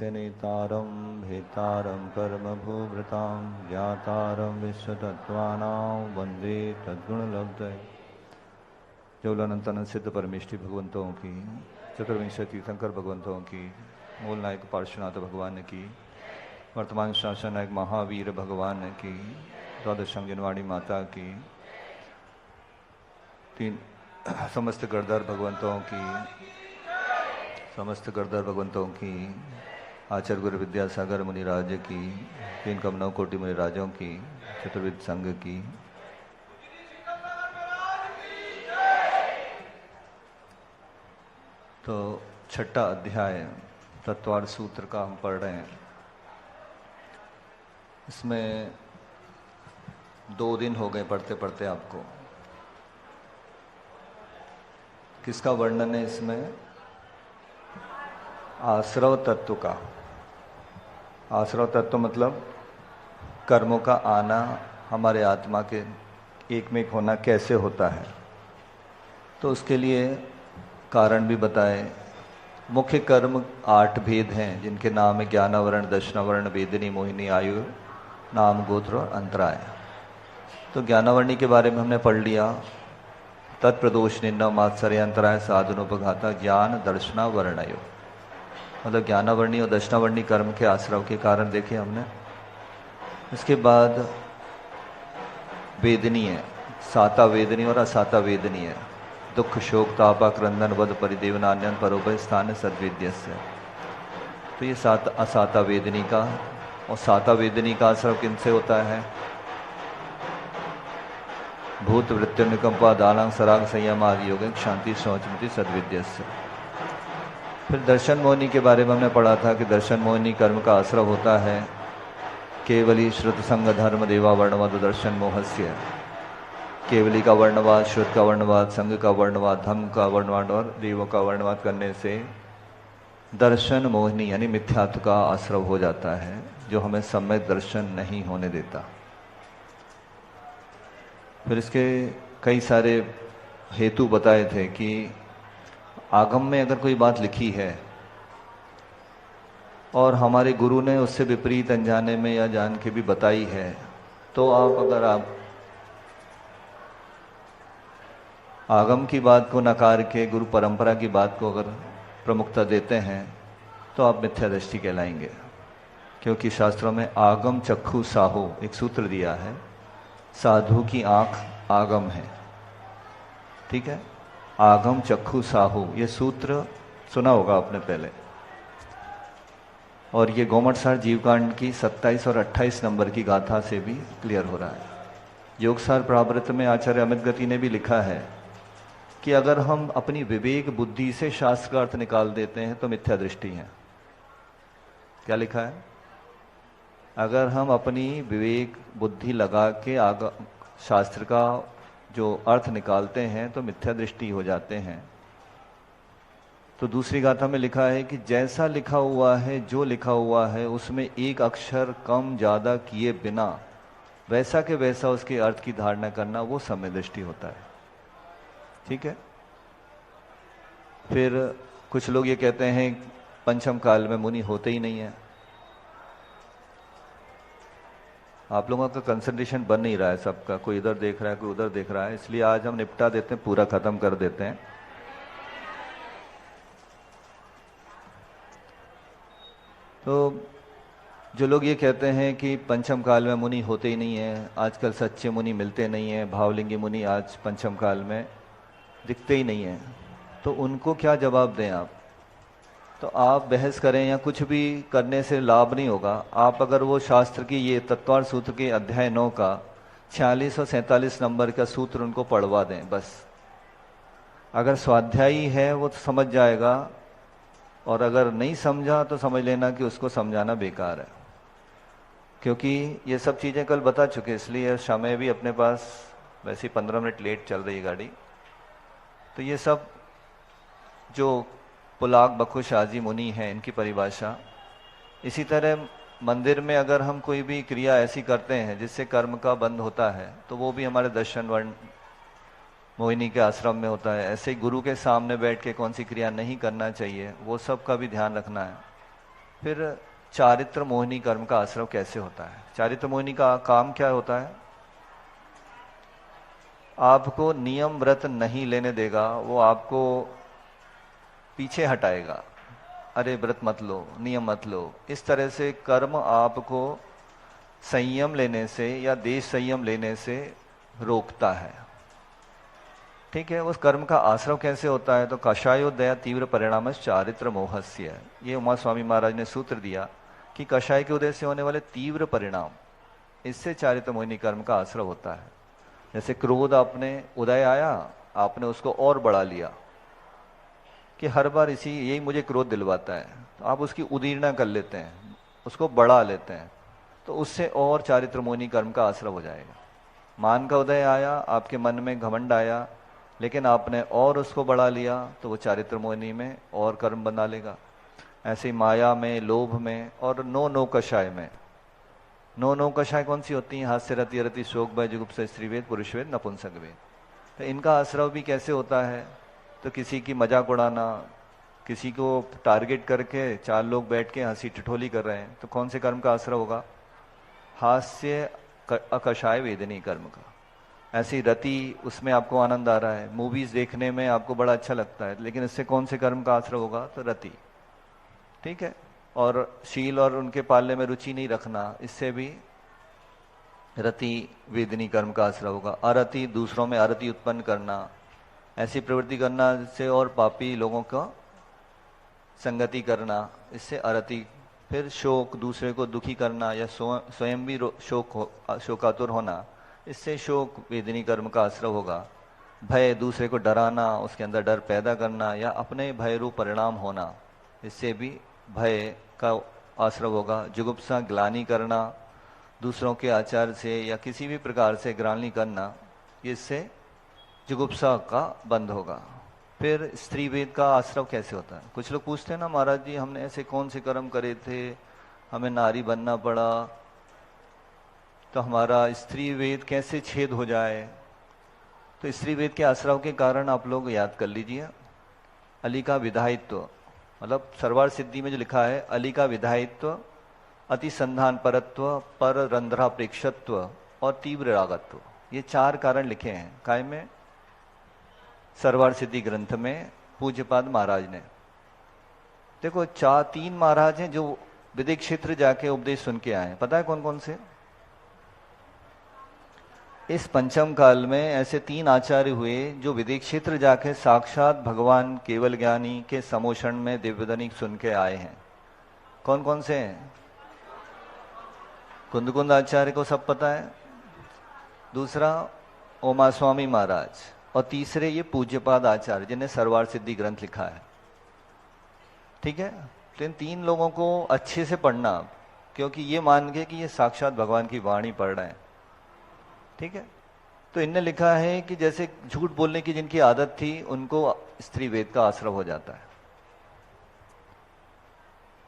विनितारं भेतारं कर्मभूभृतां ज्ञातारं विश्वतत्त्वानां वन्दे तद्गुणलब्धये। जौलानंतन सिद्ध परमेष्टि भगवंतों की, चतुर्विंश तीर्थंकर भगवंतों की, मूल नायक पार्श्वनाथ भगवान की, वर्तमान शासन नायक महावीर भगवान की, द्वादश अंगनवाड़ी माता की, तीन समस्त गणधर भगवंतों की, आचार्य गुरु विद्यासागर मुनिराज की, तीन कमनव कोटि मुनिराजों की, चतुर्विद संघ की, तो छठा अध्याय तत्वार्थ सूत्र का हम पढ़ रहे हैं। इसमें 2 दिन हो गए पढ़ते पढ़ते आपको। किसका वर्णन है इसमें? आश्रव तत्व का। आश्रव तत्व मतलब कर्मों का आना, हमारे आत्मा के एक में एक होना कैसे होता है, तो उसके लिए कारण भी बताए। मुख्य कर्म 8 भेद हैं जिनके नाम है ज्ञानावरण, दर्शनावरण, वेदिनी, मोहिनी, आयु, नाम, गोत्र और अंतराय। तो ज्ञानावरणी के बारे में हमने पढ़ लिया। तत्प्रदोष निन्ना मात्सर्य अंतराय साधनोपघाता ज्ञान दर्शनावर्णयो, मतलब ज्ञानावर्णी और दर्शनावर्णी कर्म के आश्रव के कारण देखे हमने। इसके बाद वेदनी है, साता वेदनी और असाता वेदनी है। दुख शोक तापा क्रंदन वध परिदेवनान्यन परोभय स्थान सद्वेद्यस्य। तो ये असाता वेदनी का, और साता वेदनी का आश्रव किनसे होता है? भूत वृत्ति निकंपा दानांग सराग संयम आदि योग शांति शौचमति सद्विद्यस्य। फिर दर्शन मोहिनी के बारे में हमने पढ़ा था कि दर्शन मोहिनी कर्म का आश्रव होता है केवली श्रुत संग धर्म देवा वर्णवाद दर्शन मोहस्य। केवली का वर्णवाद, श्रुत का वर्णवाद, संघ का वर्णवाद, धर्म का वर्णवाद और देवों का वर्णवाद करने से दर्शन मोहिनी यानी मिथ्यात्व का आश्रव हो जाता है, जो हमें सम्यक दर्शन नहीं होने देता। फिर इसके कई सारे हेतु बताए थे कि आगम में अगर कोई बात लिखी है और हमारे गुरु ने उससे विपरीत अनजाने में या जान के भी बताई है, तो अगर आप आगम की बात को नकार के गुरु परंपरा की बात को अगर प्रमुखता देते हैं तो आप मिथ्या दृष्टि कहलाएंगे। क्योंकि शास्त्रों में आगम चक्षु साहू एक सूत्र दिया है, साधु की आंख आगम है। ठीक है, आगम चक्षु साहू, ये सूत्र सुना होगा आपने पहले। और ये गोमटसार जीवकांड की 27 और 28 नंबर की गाथा से भी क्लियर हो रहा है। योगसार प्रावृत में आचार्य अमित गति ने भी लिखा है कि अगर हम अपनी विवेक बुद्धि से शास्त्र का अर्थ निकाल देते हैं तो मिथ्या दृष्टि है। क्या लिखा है? अगर हम अपनी विवेक बुद्धि लगा के शास्त्र का जो अर्थ निकालते हैं तो मिथ्या दृष्टि हो जाते हैं। तो दूसरी गाथा में लिखा है कि जैसा लिखा हुआ है, जो लिखा हुआ है उसमें एक अक्षर कम ज्यादा किए बिना वैसा के वैसा उसके अर्थ की धारणा करना, वो सम्यक दृष्टि होता है। ठीक है। फिर कुछ लोग ये कहते हैं पंचम काल में मुनि होते ही नहीं है। आप लोगों का कंसंट्रेशन बन नहीं रहा है सबका, कोई इधर देख रहा है, कोई उधर देख रहा है, इसलिए आज हम निपटा देते हैं, पूरा खत्म कर देते हैं। तो जो लोग ये कहते हैं कि पंचम काल में मुनि होते ही नहीं है, आजकल सच्चे मुनि मिलते नहीं है, भावलिंगी मुनि आज पंचम काल में दिखते ही नहीं है, तो उनको क्या जवाब दें आप? तो आप बहस करें या कुछ भी करने से लाभ नहीं होगा। आप अगर वो शास्त्र की ये तत्वार्थ सूत्र के अध्याय 9 का 46 और 47 नंबर का सूत्र उनको पढ़वा दें बस। अगर स्वाध्यायी है वो तो समझ जाएगा, और अगर नहीं समझा तो समझ लेना कि उसको समझाना बेकार है। क्योंकि ये सब चीज़ें कल बता चुके, इसलिए समय भी अपने पास, वैसे ही 15 मिनट लेट चल रही है गाड़ी। तो ये सब जो पुलाक बखुश आजी मुनि हैं, इनकी परिभाषा। इसी तरह मंदिर में अगर हम कोई भी क्रिया ऐसी करते हैं जिससे कर्म का बंध होता है, तो वो भी हमारे दर्शन वर्ण मोहिनी के आश्रम में होता है। ऐसे ही गुरु के सामने बैठ के कौन सी क्रिया नहीं करना चाहिए, वो सब का भी ध्यान रखना है। फिर चारित्र मोहिनी कर्म का आश्रव कैसे होता है? चारित्र मोहिनी का काम क्या होता है? आपको नियम व्रत नहीं लेने देगा, वो आपको पीछे हटाएगा। अरे व्रत मत लो, नियम मत लो। इस तरह से कर्म आपको संयम लेने से या देश संयम लेने से रोकता है। ठीक है, उस कर्म का आश्रव कैसे होता है? तो कषायोदया तीव्र परिणाम चारित्र मोहस्य, ये उमा स्वामी महाराज ने सूत्र दिया कि कषाय के उदय से होने वाले तीव्र परिणाम, इससे चारित्र मोहिनी कर्म का आश्रव होता है। जैसे क्रोध आपने उदय आया, आपने उसको और बढ़ा लिया कि हर बार यही मुझे क्रोध दिलवाता है, तो आप उसकी उदीर्णा कर लेते हैं, उसको बढ़ा लेते हैं, तो उससे और चारित्र मोहिनी कर्म का आश्रव हो जाएगा। मान का उदय आया, आपके मन में घमंड आया, लेकिन आपने और उसको बढ़ा लिया, तो वो चारित्र मोहिनी में और कर्म बना लेगा। ऐसे माया में, लोभ में और नो कषाय में। नो कषाय कौन सी होती हैं? हास्य रति रति शोक भय जुगुप्सा स्त्रीवेद पुरुषवेद नपुंसक वेद। तो इनका आश्रव भी कैसे होता है? तो किसी की मजाक उड़ाना, किसी को टारगेट करके चार लोग बैठ के हंसी ठिठोली कर रहे हैं, तो कौन से कर्म का आश्रव होगा? हास्य अकषाय वेदनी कर्म का। ऐसी रति, उसमें आपको आनंद आ रहा है, मूवीज देखने में आपको बड़ा अच्छा लगता है, लेकिन इससे कौन से कर्म का आश्रय होगा? तो रति। ठीक है, और शील और उनके पालने में रुचि नहीं रखना, इससे भी रति वेदनी कर्म का आश्रय होगा। अरति, दूसरों में अरति उत्पन्न करना, ऐसी प्रवृत्ति करना जिससे और पापी लोगों का संगति करना, इससे अरति। फिर शोक, दूसरे को दुखी करना या स्वयं भी शोकातुर होना, इससे शोक वेदनी कर्म का आश्रय होगा। भय, दूसरे को डराना, उसके अंदर डर पैदा करना या अपने भय रूप परिणाम होना, इससे भी भय का आश्रय होगा। जुगुप्सा, ग्लानि करना, दूसरों के आचार से या किसी भी प्रकार से ग्लानि करना, इससे जुगुप्सा का बंद होगा। फिर स्त्री वेद का आश्रय कैसे होता है? कुछ लोग पूछते हैं ना, महाराज जी हमने ऐसे कौन से कर्म करे थे, हमें नारी बनना पड़ा, तो हमारा स्त्री वेद कैसे छेद हो जाए? तो स्त्री वेद के आश्रय के कारण आप लोग याद कर लीजिए। अली का विधायित्व, मतलब सरवार सिद्धि में जो लिखा है, अली का विधायित्व, अति संधान परत्व, पर रंध्रा प्रेक्षत्व और तीव्र रागत्व, ये चार कारण लिखे हैं काय में? सरवार सिद्धि ग्रंथ में पूज्यपाद महाराज ने। देखो, तीन महाराज हैं जो विदिक क्षेत्र जाके उपदेश सुन के आए, पता है कौन कौन से? इस पंचम काल में ऐसे तीन आचार्य हुए जो विदिक क्षेत्र जाके साक्षात भगवान केवल ज्ञानी के समोषण में दिव्यदनिक सुन के आए हैं। कौन कौन से हैं? कुंदकुंद आचार्य को सब पता है, दूसरा उमा स्वामी महाराज, और तीसरे ये पूज्यपाद आचार्य जिन्हें सरवार सिद्धि ग्रंथ लिखा है। ठीक है, तो इन तीन लोगों को अच्छे से पढ़ना, क्योंकि ये मान के कि ये साक्षात भगवान की वाणी पढ़ रहे हैं। ठीक है, तो इनने लिखा है कि जैसे झूठ बोलने की जिनकी आदत थी, उनको स्त्री वेद का आश्रय हो जाता है।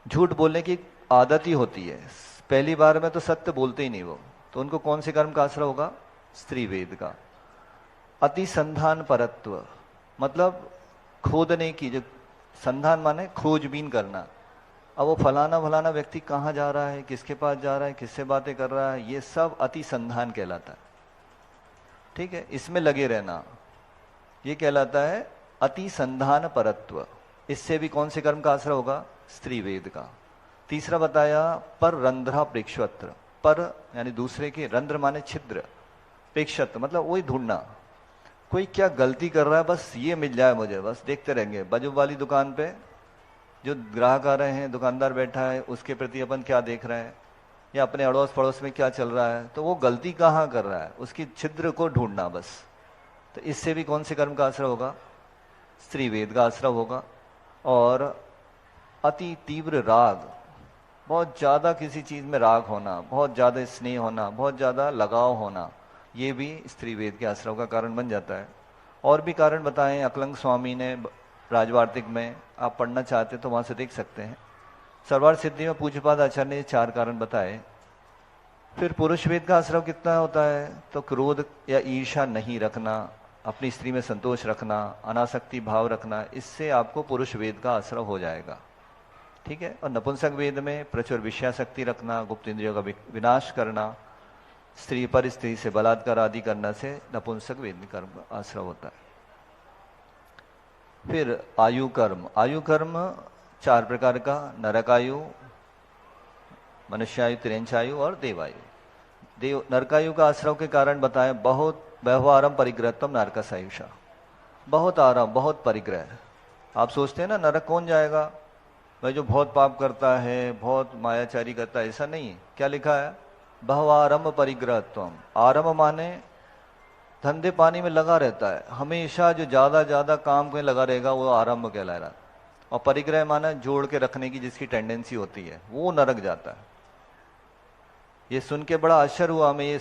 झूठ बोलने की आदत ही होती है, पहली बार में तो सत्य बोलते ही नहीं वो, तो उनको कौन से कर्म का आश्रय होगा? स्त्री वेद का। अति संधान परत्व, मतलब खोदने की, जो संधान माने खोजबीन करना। अब वो फलाना व्यक्ति कहाँ जा रहा है, किसके पास जा रहा है, किससे बातें कर रहा है, ये सब अति संधान कहलाता है। ठीक है, इसमें लगे रहना, ये कहलाता है अति संधान परत्व। इससे भी कौन से कर्म का आश्रय होगा? स्त्री वेद का। तीसरा बताया पर रंध्रा प्रेक्षत्र, पर यानी दूसरे के, रंध्र माने छिद्र, प्रेक्षत्र मतलब वही ढूंढना, कोई क्या गलती कर रहा है बस ये मिल जाए मुझे, बस देखते रहेंगे। बाजू वाली दुकान पे जो ग्राहक आ रहे हैं, दुकानदार बैठा है, उसके प्रति अपन क्या देख रहे हैं, या अपने अड़ोस पड़ोस में क्या चल रहा है, तो वो गलती कहाँ कर रहा है, उसकी छिद्र को ढूंढना बस। तो इससे भी कौन से कर्म का आश्रय होगा? स्त्री वेद का आश्रय होगा। और अति तीव्र राग, बहुत ज्यादा किसी चीज में राग होना, बहुत ज्यादा स्नेह होना, बहुत ज्यादा लगाव होना, ये भी स्त्री वेद के आश्रय का कारण बन जाता है। और भी कारण बताएं अकलंग स्वामी ने राजवार्तिक में, आप पढ़ना चाहते तो वहां से देख सकते हैं। सरवार सिद्धि में पूज्यपाद आचार्य ने चार कारण बताए। फिर पुरुष वेद का आश्रय कितना होता है? तो क्रोध या ईर्षा नहीं रखना, अपनी स्त्री में संतोष रखना, अनासक्ति भाव रखना, इससे आपको पुरुष वेद का आश्रय हो जाएगा। ठीक है। और नपुंसक वेद में प्रचुर विषयाशक्ति रखना, गुप्त इंद्रियों का विनाश करना, स्त्री पर स्त्री से बलात्कार आदि करना से नपुंसक वेद कर्म आश्रव होता है। फिर आयु कर्म। आयु कर्म 4 प्रकार का, नरकायु, मनुष्यायु, तिरंचायु और देवायु। नरकायु का आश्रव के कारण बताएं, बहुत व्यवहारम परिग्रहत्वम नरकसायुषा, बहुत आराम, बहुत परिग्रह। आप सोचते हैं ना नरक कौन जाएगा, भाई जो बहुत पाप करता है, बहुत मायाचारी करता है, ऐसा नहीं है। क्या लिखा है, बहुआरंभ परिग्रहत्वम। आरंभ माने धंधे पानी में लगा रहता है, हमेशा जो ज्यादा काम में लगा रहेगा वो आरंभ कहलाएगा। और परिग्रह माना जोड़ के रखने की जिसकी टेंडेंसी होती है, वो नरक जाता है। ये सुन के बड़ा आश्चर्य हुआ हमें ये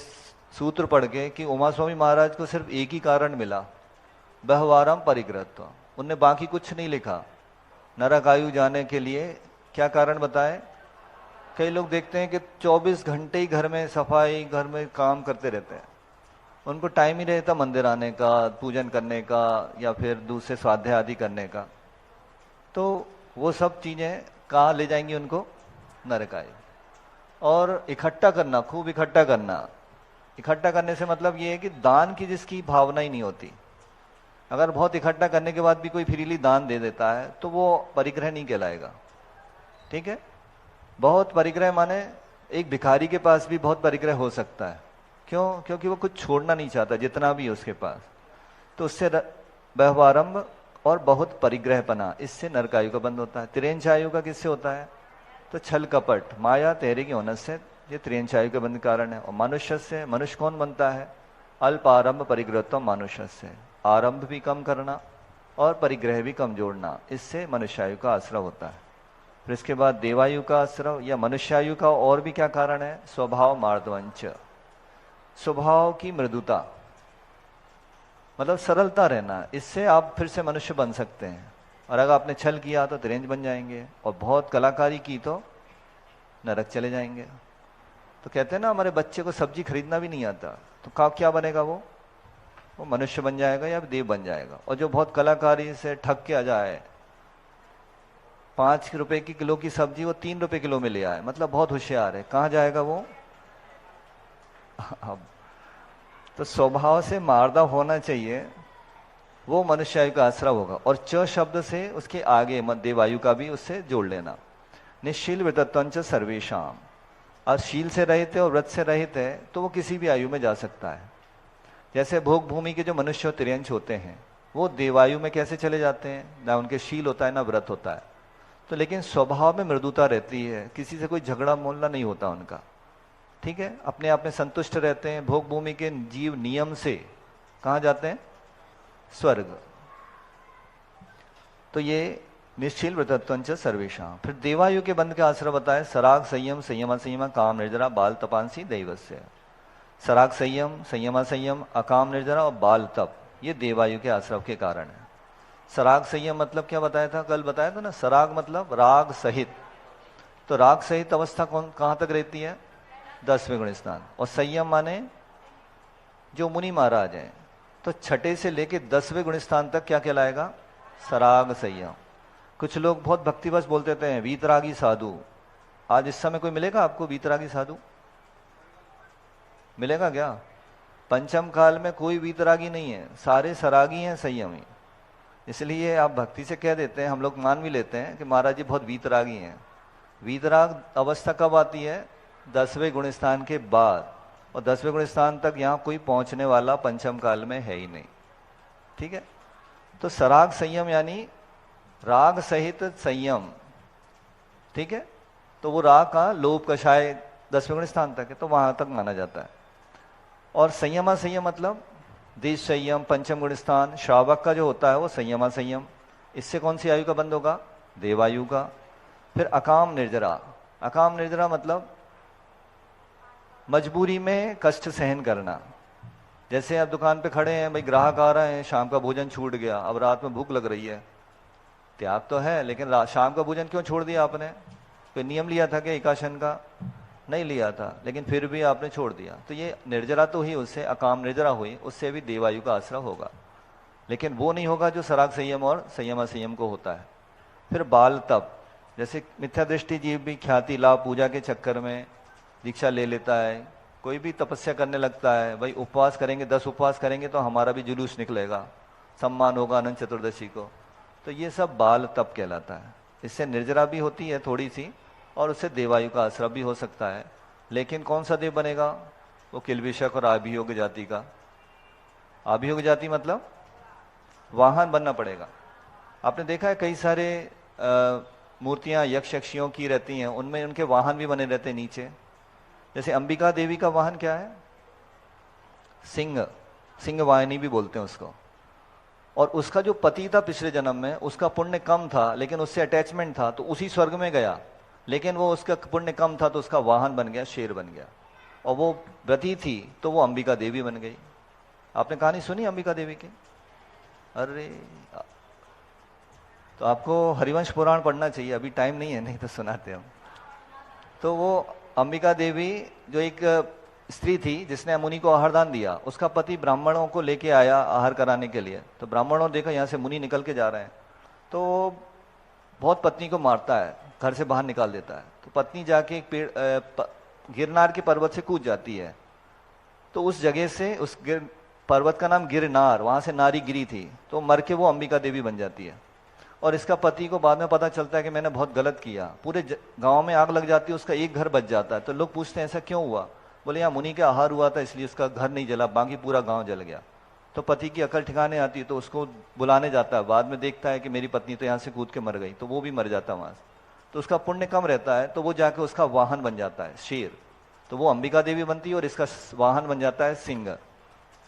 सूत्र पढ़ के कि उमा स्वामी महाराज को सिर्फ एक ही कारण मिला, बहुआरंभ परिग्रहत्व। उनने बाकी कुछ नहीं लिखा। नरक आयु जाने के लिए क्या कारण बताए। कई लोग देखते हैं कि 24 घंटे ही घर में सफाई, घर में काम करते रहते हैं, उनको टाइम ही रहता मंदिर आने का, पूजन करने का, या फिर दूसरे स्वाध्याय आदि करने का। तो वो सब चीजें कहाँ ले जाएंगी उनको, नरक आयु। और इकट्ठा करना, खूब इकट्ठा करना। इकट्ठा करने से मतलब ये है कि दान की जिसकी भावना ही नहीं होती, अगर बहुत इकट्ठा करने के बाद भी कोई फ्रीली दान दे देता है तो वो परिग्रह नहीं कहलाएगा। ठीक है। बहुत परिग्रह माने एक भिखारी के पास भी बहुत परिग्रह हो सकता है। क्यों? क्योंकि वो कुछ छोड़ना नहीं चाहता जितना भी है उसके पास, तो उससे व्यवहारंभ और बहुत परिग्रहपना, इससे नरकायु का बंद होता है। तिरेंचायु का किससे होता है, तो छल कपट, माया तेरे के होने से, ये तिरेंचायु का बंद कारण है। और मनुष्य से, मनुष्य कौन बनता है, अल्प आरंभ परिग्रहत्व मनुष्य से, आरंभ भी कम करना और परिग्रह भी कम जोड़ना, इससे मनुष्यायु का आश्रव होता है। फिर इसके बाद देवायु का आश्रव या मनुष्यायु का और भी क्या कारण है, स्वभाव मार्दवंच, स्वभाव की मृदुता, मतलब सरलता रहना, इससे आप फिर से मनुष्य बन सकते हैं। और अगर आपने छल किया तो तिरंज बन जाएंगे, और बहुत कलाकारी की तो नरक चले जाएंगे। तो कहते हैं ना हमारे बच्चे को सब्जी खरीदना भी नहीं आता, तो क्या बनेगा, वो मनुष्य बन जाएगा या देव बन जाएगा। और जो बहुत कलाकारी से ठग के आ जाए, 5 रुपए की किलो की सब्जी वो 3 रुपए किलो में ले आए, मतलब बहुत होशियार है, कहाँ जाएगा वो। तो स्वभाव से मार्दा होना चाहिए, वो मनुष्यायु का आश्रय होगा। और च शब्द से उसके आगे देवायु का भी उससे जोड़ लेना। निश्शील व्रतत्वंच सर्वेशाम, और शील से रहित है और व्रत से रहित है तो वो किसी भी आयु में जा सकता है। जैसे भोग भूमि के जो मनुष्य तिर्यंच होते हैं वो देवायु में कैसे चले जाते हैं, ना उनके शील होता है ना व्रत होता है, तो लेकिन स्वभाव में मृदुता रहती है, किसी से कोई झगड़ा मोलना नहीं होता उनका। ठीक है, अपने आप में संतुष्ट रहते हैं। भोग भूमि के जीव नियम से कहाँ जाते हैं, स्वर्ग। तो ये निश्चिल व्रतत्वंच सर्वेशाम। फिर देवायु के बंध के आश्रय बताए, सराग संयम, संयम संयम, काम निर्जरा, बाल तपांसी दैवस्य। सराग संयम, संयम संयम, अकाम निर्जरा और बाल तप, ये देवायु के आश्रव के कारण है। सराग संयम मतलब क्या बताया था, कल बताया था ना, सराग मतलब राग सहित। तो राग सहित अवस्था कहां तक रहती है, 10वें गुण स्थान। और संयम माने जो मुनि महाराज हैं, तो छठे से लेके 10वें गुण स्थान तक क्या कहलाएगा, सराग संयम। कुछ लोग बहुत भक्तिवश बोल देते हैं वीतरागी साधु। आज इस समय कोई मिलेगा आपको वीतरागी साधु, मिलेगा क्या? पंचम काल में कोई वीतरागी नहीं है, सारे सरागी हैं, संयमी। इसलिए आप भक्ति से कह देते हैं, हम लोग मान भी लेते हैं कि महाराज जी बहुत वीतरागी हैं। वीतराग अवस्था कब आती है, 10वें गुण स्थान के बाद। और 10वें गुण स्थान तक यहाँ कोई पहुंचने वाला पंचम काल में है ही नहीं। ठीक है, तो सराग संयम यानी राग सहित संयम। ठीक है, तो वो राग का लोभ कषाय 10वें गुण स्थान तक है, तो वहां तक माना जाता है। और संयमा संयम मतलब देश संयम, पंचम गुण स्थान, श्रावक का जो होता है वो संयमा संयम। इससे कौन सी आयु का बंद होगा, देवायु का। फिर अकाम निर्जरा, अकाम निर्जरा मतलब मजबूरी में कष्ट सहन करना। जैसे आप दुकान पे खड़े हैं, भाई ग्राहक आ रहे हैं, शाम का भोजन छूट गया, अब रात में भूख लग रही है, त्याग तो है लेकिन शाम का भोजन क्यों छोड़ दिया आपने? कोई नियम लिया था क्या एकाशन का? नहीं लिया था, लेकिन फिर भी आपने छोड़ दिया, तो ये निर्जरा तो ही, उससे अकाम निर्जरा हुई, उससे भी देवायु का आश्रय होगा। लेकिन वो नहीं होगा जो सराग संयम और संयम असंयम को होता है। फिर बाल तप, जैसे मिथ्या दृष्टि जीव भी ख्याति लाभ पूजा के चक्कर में दीक्षा ले लेता है, कोई भी तपस्या करने लगता है, भाई उपवास करेंगे 10 उपवास करेंगे तो हमारा भी जुलूस निकलेगा, सम्मान होगा अनंत चतुर्दशी को, तो ये सब बाल तप कहलाता है। इससे निर्जरा भी होती है थोड़ी सी, और उससे देवायु का आश्रय भी हो सकता है। लेकिन कौन सा देव बनेगा? वो किलबिषक और अभियोग जाति का। अभियोग जाति मतलब वाहन बनना पड़ेगा। आपने देखा है कई सारे मूर्तियां यक्ष यक्षियों की रहती हैं, उनमें उनके वाहन भी बने रहते हैं नीचे। जैसे अंबिका देवी का वाहन क्या है? सिंह, सिंह वाहिनी भी बोलते हैं उसको। और उसका जो पति था पिछले जन्म में, उसका पुण्य कम था लेकिन उससे अटैचमेंट था, तो उसी स्वर्ग में गया, लेकिन वो उसका पुण्य कम था तो उसका वाहन बन गया, शेर बन गया। और वो व्रती थी तो वो अंबिका देवी बन गई। आपने कहानी सुनी अंबिका देवी की? अरे तो आपको हरिवंश पुराण पढ़ना चाहिए, अभी टाइम नहीं है, नहीं तो सुनाते हम। तो वो अंबिका देवी जो एक स्त्री थी जिसने मुनि को आहार दान दिया, उसका पति ब्राह्मणों को लेके आया आहार कराने के लिए। तो ब्राह्मणों ने देखा यहाँ से मुनि निकल के जा रहे हैं, तो बहुत पत्नी को मारता है, घर से बाहर निकाल देता है। तो पत्नी जाके एक पेड़ गिरनार के पर्वत से कूद जाती है। तो उस जगह से, उस पर्वत का नाम गिरनार, वहां से नारी गिरी थी, तो मर के वो अंबिका देवी बन जाती है। और इसका पति को बाद में पता चलता है कि मैंने बहुत गलत किया, पूरे गांव में आग लग जाती है, उसका एक घर बच जाता है। तो लोग पूछते हैं ऐसा क्यों हुआ? बोले यहाँ मुनि के आहार हुआ था इसलिए उसका घर नहीं जला, बाकी पूरा गांव जल गया। तो पति की अकल ठिकाने आती है, तो उसको बुलाने जाता है, बाद में देखता है कि मेरी पत्नी तो यहाँ से कूद के मर गई, तो वो भी मर जाता है वहां से। तो उसका पुण्य कम रहता है, तो वो जाके उसका वाहन बन जाता है शेर, तो वो अंबिका देवी बनती है, और इसका वाहन बन जाता है सिंह,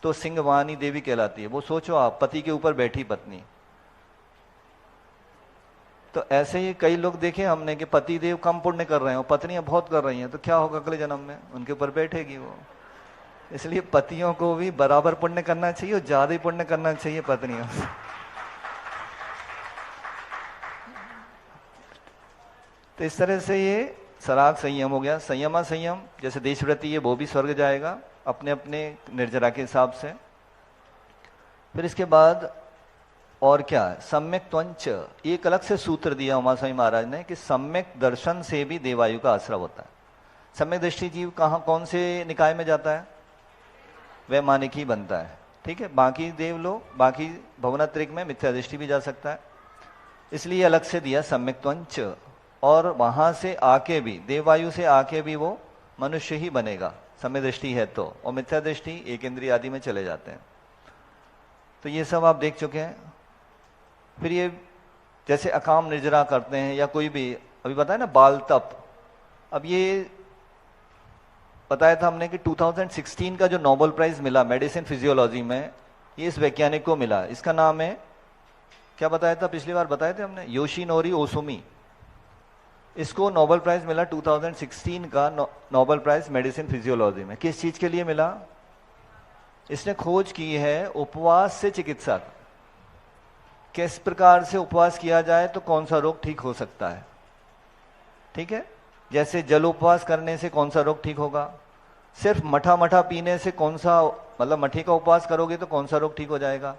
तो सिंह वाहनी देवी कहलाती है। वो सोचो आप, पति के ऊपर बैठी पत्नी। तो ऐसे ही कई लोग देखे हमने कि पति देव कम पुण्य कर रहे हैं, पत्नियां बहुत कर रही हैं, तो क्या होगा अगले जन्म में? उनके ऊपर बैठेगी वो। इसलिए पतियों को भी बराबर पुण्य करना चाहिए और ज्यादा ही पुण्य करना चाहिए पत्नियों से। तो इस तरह से ये सराग संयम हो गया। संयमा संयम, जैसे देशव्रती है वो भी स्वर्ग जाएगा अपने अपने निर्जरा के हिसाब से। फिर इसके बाद और क्या है? सम्यक त्वंच, एक अलग से सूत्र दिया उमा स्वामी महाराज ने कि सम्यक दर्शन से भी देवायु का आश्रय होता है। सम्यक दृष्टि जीव कहाँ, कौन से निकाय में जाता है? वैमानिक ही बनता है, ठीक है। बाकी देव लोग, बाकी भवनात्रिक में मिथ्या दृष्टि भी जा सकता है, इसलिए अलग से दिया सम्यक त्वंच। और वहां से आके भी, देववायु से आके भी वो मनुष्य ही बनेगा, सम्यक दृष्टि है तो। और मिथ्या दृष्टि एक इंद्रिय आदि में चले जाते हैं। तो ये सब आप देख चुके हैं। फिर ये जैसे अकाम निर्जरा करते हैं, या कोई भी, अभी बताया ना बाल तप। अब ये बताया था हमने कि 2016 का जो नोबेल प्राइज मिला मेडिसिन फिजियोलॉजी में, ये इस वैज्ञानिक को मिला। इसका नाम है, क्या बताया था पिछली बार? बताए थे हमने, योशिनोरी ओसुमी। इसको नोबेल प्राइज मिला 2016 का, नोबेल प्राइज मेडिसिन फिजियोलॉजी में। किस चीज के लिए मिला? इसने खोज की है उपवास से चिकित्सा, किस प्रकार से उपवास किया जाए तो कौन सा रोग ठीक हो सकता है, ठीक है। जैसे जल उपवास करने से कौन सा रोग ठीक होगा, सिर्फ मठा मठा पीने से कौन सा, मतलब मठी का उपवास करोगे तो कौन सा रोग ठीक हो जाएगा।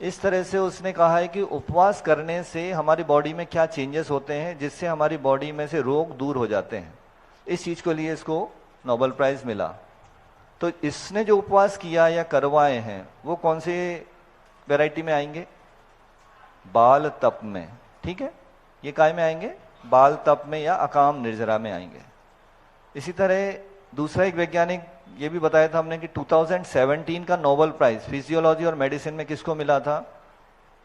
इस तरह से उसने कहा है कि उपवास करने से हमारी बॉडी में क्या चेंजेस होते हैं जिससे हमारी बॉडी में से रोग दूर हो जाते हैं। इस चीज के लिए इसको नोबेल प्राइज मिला। तो इसने जो उपवास किया या करवाए हैं वो कौन से वैरायटी में आएंगे? बाल तप में, ठीक है। ये काय में आएंगे? बाल तप में या अकाम निर्जरा में आएंगे। इसी तरह दूसरा एक वैज्ञानिक, ये भी बताया था हमने कि 2017 का नोबेल प्राइज फिजियोलॉजी और मेडिसिन में किसको मिला था?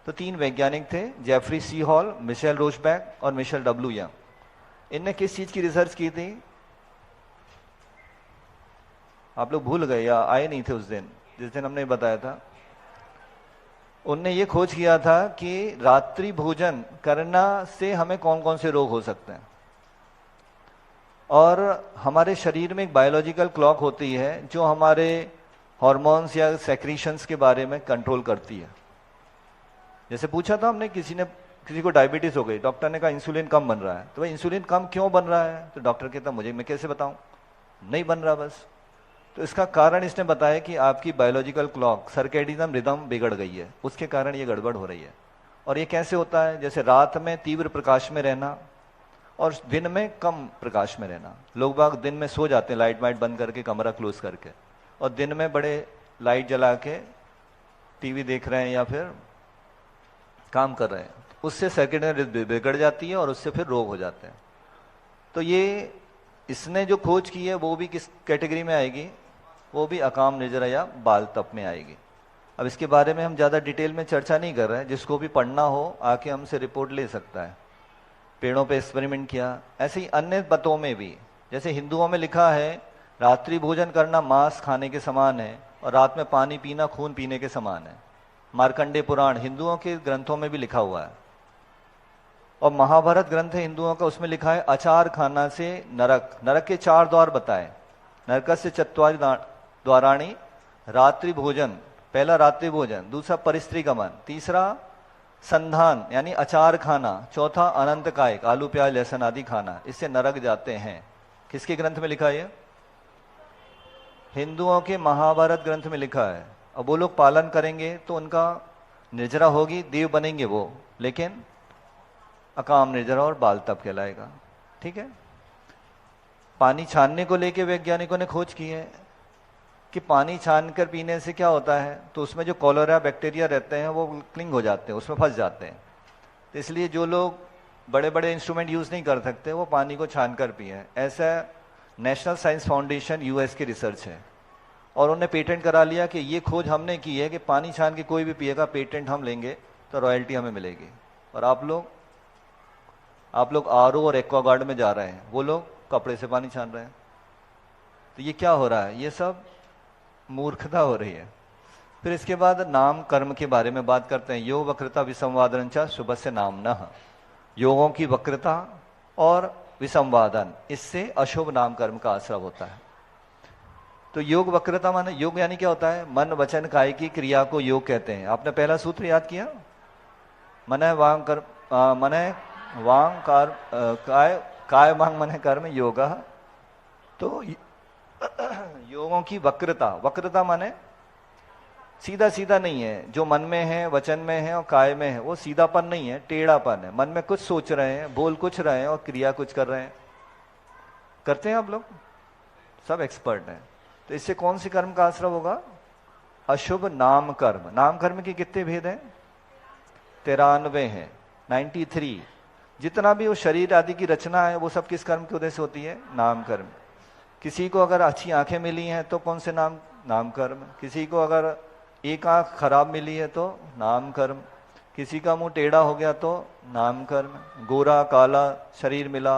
तो 3 वैज्ञानिक थे, जेफरी सी हॉल, मिशेल रोचबैक और मिशेल डब्ल्यू यंग। इनने किस चीज की रिसर्च की थी? आप लोग भूल गए या आए नहीं थे उस दिन जिस दिन हमने बताया था। उनने ये खोज किया था कि रात्रि भोजन करना से हमें कौन कौन से रोग हो सकते हैं। और हमारे शरीर में एक बायोलॉजिकल क्लॉक होती है जो हमारे हॉर्मोन्स या सेक्रीशंस के बारे में कंट्रोल करती है। जैसे पूछा था हमने, किसी को डायबिटीज हो गई, डॉक्टर ने कहा इंसुलिन कम बन रहा है, तो भाई इंसुलिन कम क्यों बन रहा है? तो डॉक्टर कहता मैं कैसे बताऊं, नहीं बन रहा बस। तो इसका कारण इसने बताया कि आपकी बायोलॉजिकल क्लॉक, सर्केडियन रिदम बिगड़ गई है, उसके कारण ये गड़बड़ हो रही है। और ये कैसे होता है? जैसे रात में तीव्र प्रकाश में रहना और दिन में कम प्रकाश में रहना। लोग बाग दिन में सो जाते हैं लाइट वाइट बंद करके, कमरा क्लोज करके, और दिन में बड़े लाइट जला के टीवी देख रहे हैं या फिर काम कर रहे हैं, उससे सर्केडियन बिगड़ जाती है और उससे फिर रोग हो जाते हैं। तो ये इसने जो खोज की है वो भी किस कैटेगरी में आएगी? वो भी अकाम निजरा या बाल तप में आएगी। अब इसके बारे में हम ज़्यादा डिटेल में चर्चा नहीं कर रहे हैं, जिसको भी पढ़ना हो आके हमसे रिपोर्ट ले सकता है। पेड़ों पे एक्सपेरिमेंट किया, ऐसे ही अन्य मतों में भी, जैसे हिंदुओं में लिखा है रात्रि भोजन करना मांस खाने के समान है और रात में पानी पीना खून पीने के समान है। मार्कंडेय पुराण हिंदुओं के ग्रंथों में भी लिखा हुआ है। और महाभारत ग्रंथ है हिंदुओं का, उसमें लिखा है अचार खाना से नरक, नरक के 4 द्वार बताए। नरक से चत्वारि द्वाराणी, रात्रि भोजन, पहला रात्रि भोजन, दूसरा परिस्त्रीगमन, तीसरा संधान यानी अचार खाना, चौथा अनंत कायक, आलू प्याज लहसुन आदि खाना, इससे नरक जाते हैं। किसके ग्रंथ में लिखा है? हिंदुओं के महाभारत ग्रंथ में लिखा है। अब वो लोग पालन करेंगे तो उनका निर्जरा होगी, देव बनेंगे वो, लेकिन अकाम निर्जरा और बाल तप कहलाएगा। ठीक है। पानी छानने को लेके वैज्ञानिकों ने खोज की है कि पानी छानकर पीने से क्या होता है, तो उसमें जो कॉलेरा बैक्टीरिया रहते हैं वो क्लिंग हो जाते हैं, उसमें फंस जाते हैं। तो इसलिए जो लोग बड़े बड़े इंस्ट्रूमेंट यूज नहीं कर सकते वो पानी को छानकर पिए। ऐसा नेशनल साइंस फाउंडेशन यूएस की रिसर्च है, और उन्होंने पेटेंट करा लिया कि ये खोज हमने की है कि पानी छान के कोई भी पिएगा, पेटेंट हम लेंगे तो रॉयल्टी हमें मिलेगी। और आप लोग आरओ और एक्वागार्ड में जा रहे हैं, वो लोग कपड़े से पानी छान रहे हैं। तो ये क्या हो रहा है? ये सब मूर्खता हो रही है। फिर इसके बाद नाम कर्म के बारे में बात करते हैं। योग वक्रता विसंवादन च शुभ से नाम न, योगों की वक्रता और विसंवादन, इससे अशुभ नाम कर्म का आश्रय होता है। तो योग वक्रता माने, योग यानी क्या होता है? मन वचन काय की क्रिया को योग कहते हैं। आपने पहला सूत्र याद किया, मन वांग कर, मन वांग काय वांग मन कर्म योग। तो योगों की वक्रता, वक्रता माने सीधा सीधा नहीं है, जो मन में है, वचन में है और काय में है, वो सीधापन नहीं है, टेढ़ापन है। मन में कुछ सोच रहे हैं, बोल कुछ रहे हैं और क्रिया कुछ कर रहे हैं। करते हैं आप लोग, सब एक्सपर्ट हैं। तो इससे कौन सी कर्म का आश्रय होगा? अशुभ नाम कर्म। नाम कर्म के कितने भेद हैं? 93 हैं, 93। जितना भी वो शरीर आदि की रचना है वो सब किस कर्म के उद्देश्य होती है? नाम कर्म। किसी को अगर अच्छी आंखें मिली हैं तो कौन से नाम कर्म। किसी को अगर एक आंख खराब मिली है तो नाम कर्म। किसी का मुंह टेढ़ा हो गया तो नाम कर्म। गोरा काला शरीर मिला,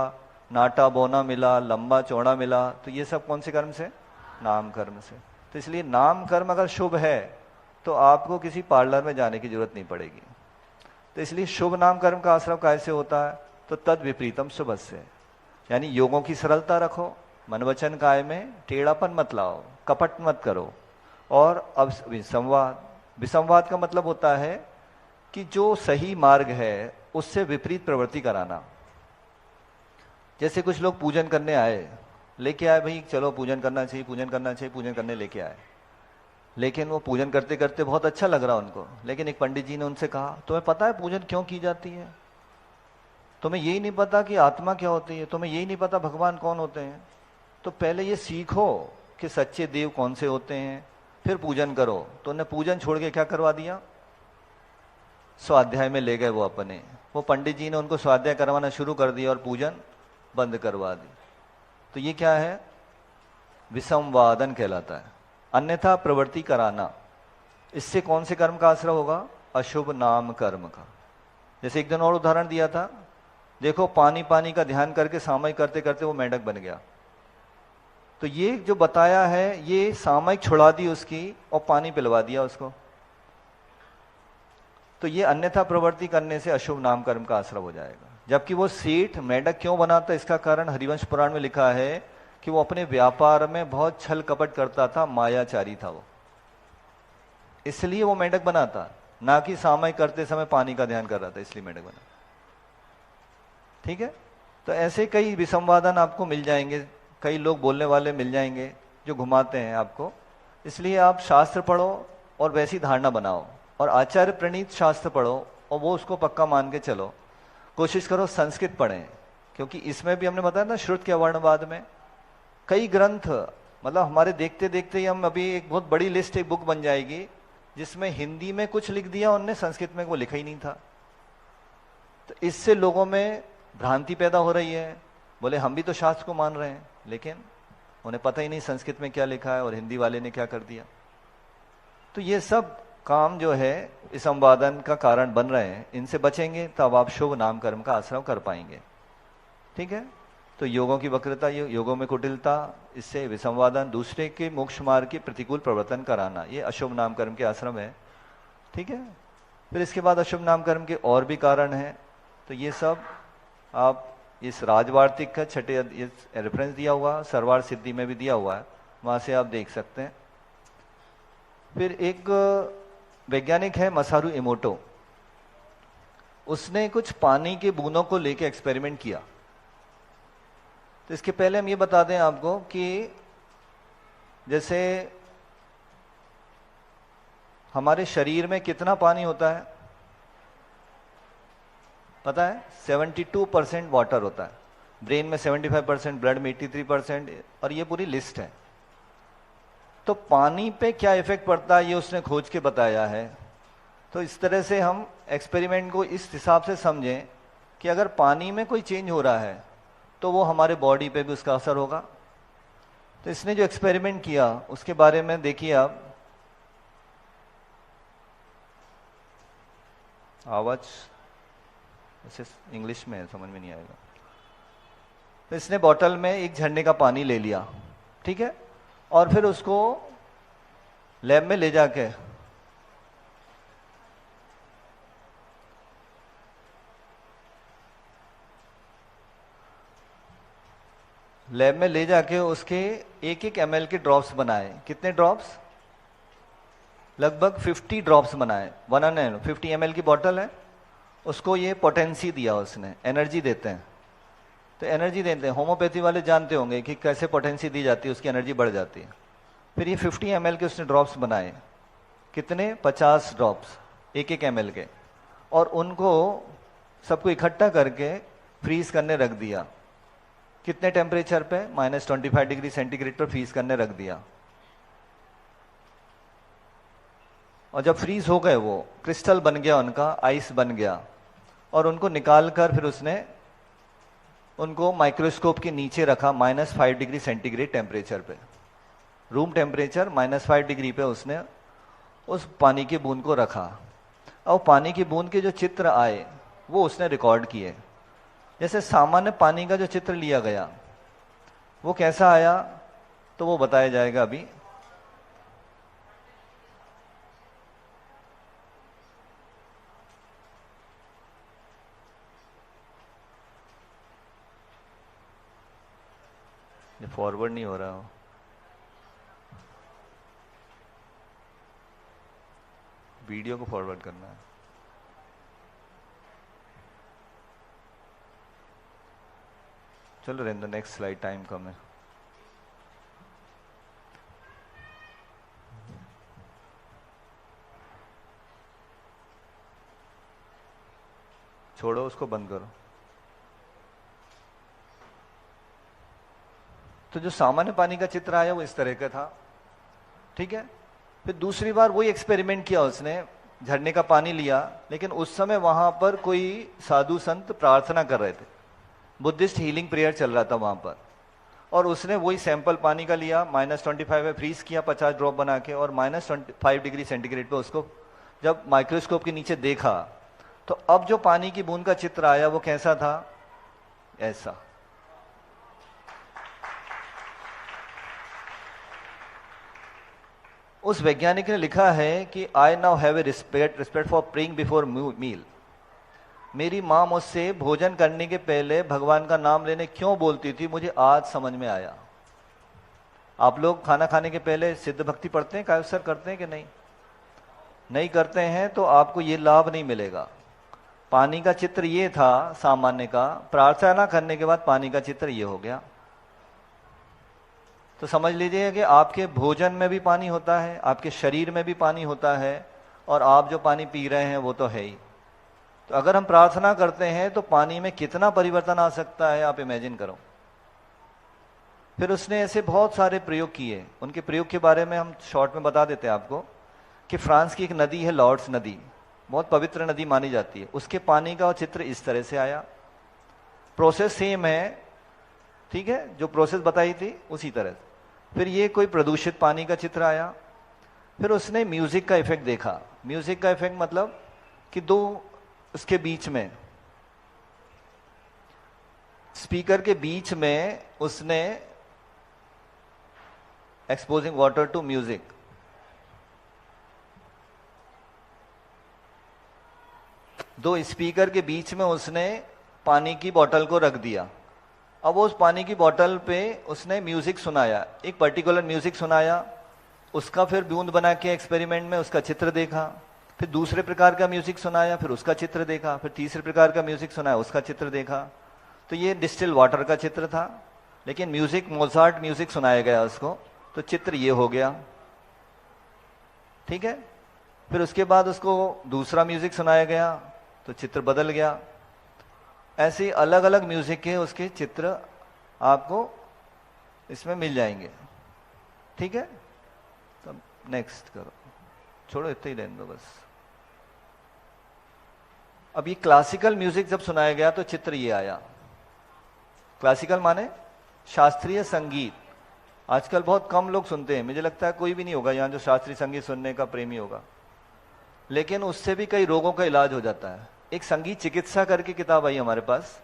नाटा बोना मिला, लंबा चौड़ा मिला, तो ये सब कौन से कर्म से? नाम कर्म से। तो इसलिए नाम कर्म अगर शुभ है तो आपको किसी पार्लर में जाने की जरूरत नहीं पड़ेगी। तो इसलिए शुभ नाम कर्म का आश्रय कैसे होता है? तो तद विपरीतम शुभ से, यानी योगों की सरलता रखो, मन वचन काय में टेढ़ापन मत लाओ, कपट मत करो। और अब विसंवाद, विसंवाद का मतलब होता है कि जो सही मार्ग है उससे विपरीत प्रवृत्ति कराना। जैसे कुछ लोग पूजन करने आए, लेके आए भाई चलो पूजन करना चाहिए, पूजन करना चाहिए, पूजन करने लेके आए। लेकिन वो पूजन करते करते बहुत अच्छा लग रहा उनको, लेकिन एक पंडित जी ने उनसे कहा तुम्हें पता है पूजन क्यों की जाती है? तुम्हें यही नहीं पता कि आत्मा क्या होती है? तुम्हें यही नहीं पता भगवान कौन होते हैं? तो पहले ये सीखो कि सच्चे देव कौन से होते हैं, फिर पूजन करो। तो उन्हें पूजन छोड़ के क्या करवा दिया? स्वाध्याय में ले गए वो अपने। वो पंडित जी ने उनको स्वाध्याय करवाना शुरू कर दिया और पूजन बंद करवा दी। तो ये क्या है? विसंवादन कहलाता है, अन्यथा प्रवृत्ति कराना। इससे कौन से कर्म का आश्रय होगा? अशुभ नाम कर्म का। जैसे एक दिन और उदाहरण दिया था, देखो पानी पानी का ध्यान करके सामयिक करते करते वो मेंढक बन गया। तो ये जो बताया है, ये सामयिक छुड़ा दी उसकी और पानी पिलवा दिया उसको। तो ये अन्यथा प्रवृत्ति करने से अशुभ नाम कर्म का आश्रय हो जाएगा। जबकि वो सेठ मेंढक क्यों बना था, इसका कारण हरिवंश पुराण में लिखा है कि वो अपने व्यापार में बहुत छल कपट करता था, मायाचारी था वो, इसलिए वो मेंढक बना था, ना कि सामयिक करते समय पानी का ध्यान कर रहा था इसलिए मेंढक बना। ठीक है। तो ऐसे कई विसंवादन आपको मिल जाएंगे, कई लोग बोलने वाले मिल जाएंगे जो घुमाते हैं आपको। इसलिए आप शास्त्र पढ़ो और वैसी धारणा बनाओ, और आचार्य प्रणीत शास्त्र पढ़ो और वो उसको पक्का मान के चलो। कोशिश करो संस्कृत पढ़ें, क्योंकि इसमें भी हमने बताया ना श्रुत के वर्णवाद में कई ग्रंथ, मतलब हमारे देखते देखते ही हम अभी एक बहुत बड़ी लिस्ट, एक बुक बन जाएगी जिसमें हिंदी में कुछ लिख दिया उनने, संस्कृत में वो लिखा ही नहीं था। तो इससे लोगों में भ्रांति पैदा हो रही है। बोले हम भी तो शास्त्र को मान रहे हैं, लेकिन उन्हें पता ही नहीं संस्कृत में क्या लिखा है और हिंदी वाले ने क्या कर दिया। तो ये सब काम जो है इस संवादन का कारण बन रहे हैं, इनसे बचेंगे तब आप शुभ नाम कर्म का आश्रम कर पाएंगे। ठीक है, तो योगों की वक्रता, योगों में कुटिलता, इससे विसंवादन, दूसरे के मोक्ष मार्ग की प्रतिकूल प्रवर्तन कराना, ये अशुभ नाम कर्म के आश्रम है। ठीक है, फिर इसके बाद अशुभ नाम कर्म के और भी कारण हैं। तो ये सब आप इस राजवार्तिक का छठे रेफरेंस दिया हुआ, सर्वार सिद्धि में भी दिया हुआ है, वहां से आप देख सकते हैं। फिर एक वैज्ञानिक है मसारू इमोटो, उसने कुछ पानी के बूंदों को लेके एक्सपेरिमेंट किया। तो इसके पहले हम ये बता दें आपको कि जैसे हमारे शरीर में कितना पानी होता है पता है? 72% वाटर होता है, ब्रेन में 75%, ब्लड में 83%, और ये पूरी लिस्ट है। तो पानी पे क्या इफेक्ट पड़ता है ये उसने खोज के बताया है। तो इस तरह से हम एक्सपेरिमेंट को इस हिसाब से समझें कि अगर पानी में कोई चेंज हो रहा है तो वो हमारे बॉडी पे भी उसका असर होगा। तो इसने जो एक्सपेरिमेंट किया उसके बारे में देखिए आप। आवाज ऐसे इंग्लिश में है, समझ में नहीं आएगा। तो इसने बोतल में एक झरने का पानी ले लिया, ठीक है, और फिर उसको लैब में ले जाके उसके एक एक ml के ड्रॉप्स बनाए। कितने ड्रॉप्स? लगभग 50 ड्रॉप्स बनाए। 150 ml की बोतल है, उसको ये पोटेंसी दिया उसने, एनर्जी देते हैं। तो एनर्जी देते हैं, होम्योपैथी वाले जानते होंगे कि कैसे पोटेंसी दी जाती है, उसकी एनर्जी बढ़ जाती है। फिर ये 50 ml के उसने ड्रॉप्स बनाए। कितने? 50 ड्रॉप्स एक एक ml के, और उनको सबको इकट्ठा करके फ्रीज करने रख दिया। कितने टेम्परेचर पे? -25 डिग्री सेंटीग्रेड पर फ्रीज करने रख दिया। और जब फ्रीज हो गए, वो क्रिस्टल बन गया, उनका आइस बन गया, और उनको निकाल कर फिर उसने उनको माइक्रोस्कोप के नीचे रखा -5 डिग्री सेंटीग्रेड टेम्परेचर पे, रूम टेम्परेचर -5 डिग्री पे उसने उस पानी की बूंद को रखा। और पानी की बूंद के जो चित्र आए वो उसने रिकॉर्ड किए। जैसे सामान्य पानी का जो चित्र लिया गया वो कैसा आया तो वो बताया जाएगा अभी। ये फॉरवर्ड नहीं हो रहा हो, वीडियो को फॉरवर्ड करना है। चलो रहने दो, नेक्स्ट स्लाइड, टाइम कम है। छोड़ो उसको, बंद करो। तो जो सामान्य पानी का चित्र आया वो इस तरह का था, ठीक है। फिर दूसरी बार वही एक्सपेरिमेंट किया उसने, झरने का पानी लिया, लेकिन उस समय वहां पर कोई साधु संत प्रार्थना कर रहे थे, बुद्धिस्ट हीलिंग प्रेयर चल रहा था वहां पर। और उसने वही सैंपल पानी का लिया, -25 में फ्रीज किया 50 ड्रॉप बना के, और -25 डिग्री सेंटीग्रेड पे उसको जब माइक्रोस्कोप के नीचे देखा तो अब जो पानी की बूंद का चित्र आया वो कैसा था? ऐसा। उस वैज्ञानिक ने लिखा है कि I now have a respect for praying before meal. मेरी माँ मुझसे भोजन करने के पहले भगवान का नाम लेने क्यों बोलती थी, मुझे आज समझ में आया। आप लोग खाना खाने के पहले सिद्ध भक्ति पढ़ते हैं, कायस्वर करते हैं कि नहीं? नहीं करते हैं तो आपको ये लाभ नहीं मिलेगा। पानी का चित्र ये था सामान्य का, प्रार्थना करने के बाद पानी का चित्र ये हो गया। तो समझ लीजिए कि आपके भोजन में भी पानी होता है, आपके शरीर में भी पानी होता है, और आप जो पानी पी रहे हैं वो तो है ही। तो अगर हम प्रार्थना करते हैं तो पानी में कितना परिवर्तन आ सकता है, आप इमेजिन करो। फिर उसने ऐसे बहुत सारे प्रयोग किए, उनके प्रयोग के बारे में हम शॉर्ट में बता देते हैं आपको कि फ्रांस की एक नदी है लॉर्ड्स नदी, बहुत पवित्र नदी मानी जाती है, उसके पानी का चित्र इस तरह से आया। प्रोसेस सेम है, ठीक है, जो प्रोसेस बताई थी उसी तरह से। फिर ये कोई प्रदूषित पानी का चित्र आया। फिर उसने म्यूजिक का इफेक्ट देखा। म्यूजिक का इफेक्ट मतलब कि दो उसके बीच में, स्पीकर के बीच में उसने एक्सपोजिंग वाटर टू म्यूजिक, दो स्पीकर के बीच में उसने पानी की बोतल को रख दिया। अब उस पानी की बोतल पे उसने म्यूजिक सुनाया, एक पर्टिकुलर म्यूजिक सुनाया, उसका फिर बूंद बना के एक्सपेरिमेंट में उसका चित्र देखा। फिर दूसरे प्रकार का म्यूजिक सुनाया, फिर उसका चित्र देखा। फिर तीसरे प्रकार का म्यूजिक सुनाया, उसका चित्र देखा। तो ये डिस्टिल वाटर का चित्र था, लेकिन म्यूजिक मोजार्ट म्यूजिक सुनाया गया उसको, तो चित्र ये हो गया, ठीक है। फिर उसके बाद उसको दूसरा म्यूजिक सुनाया गया तो चित्र बदल गया। ऐसे अलग अलग म्यूजिक के उसके चित्र आपको इसमें मिल जाएंगे, ठीक है। तो नेक्स्ट करो, छोड़ो इतना ही रहने दो बस। अब ये क्लासिकल म्यूजिक जब सुनाया गया तो चित्र ये आया। क्लासिकल माने शास्त्रीय संगीत। आजकल बहुत कम लोग सुनते हैं, मुझे लगता है कोई भी नहीं होगा यहाँ जो शास्त्रीय संगीत सुनने का प्रेमी होगा, लेकिन उससे भी कई रोगों का इलाज हो जाता है। एक संगीत चिकित्सा करके किताब आई हमारे पास,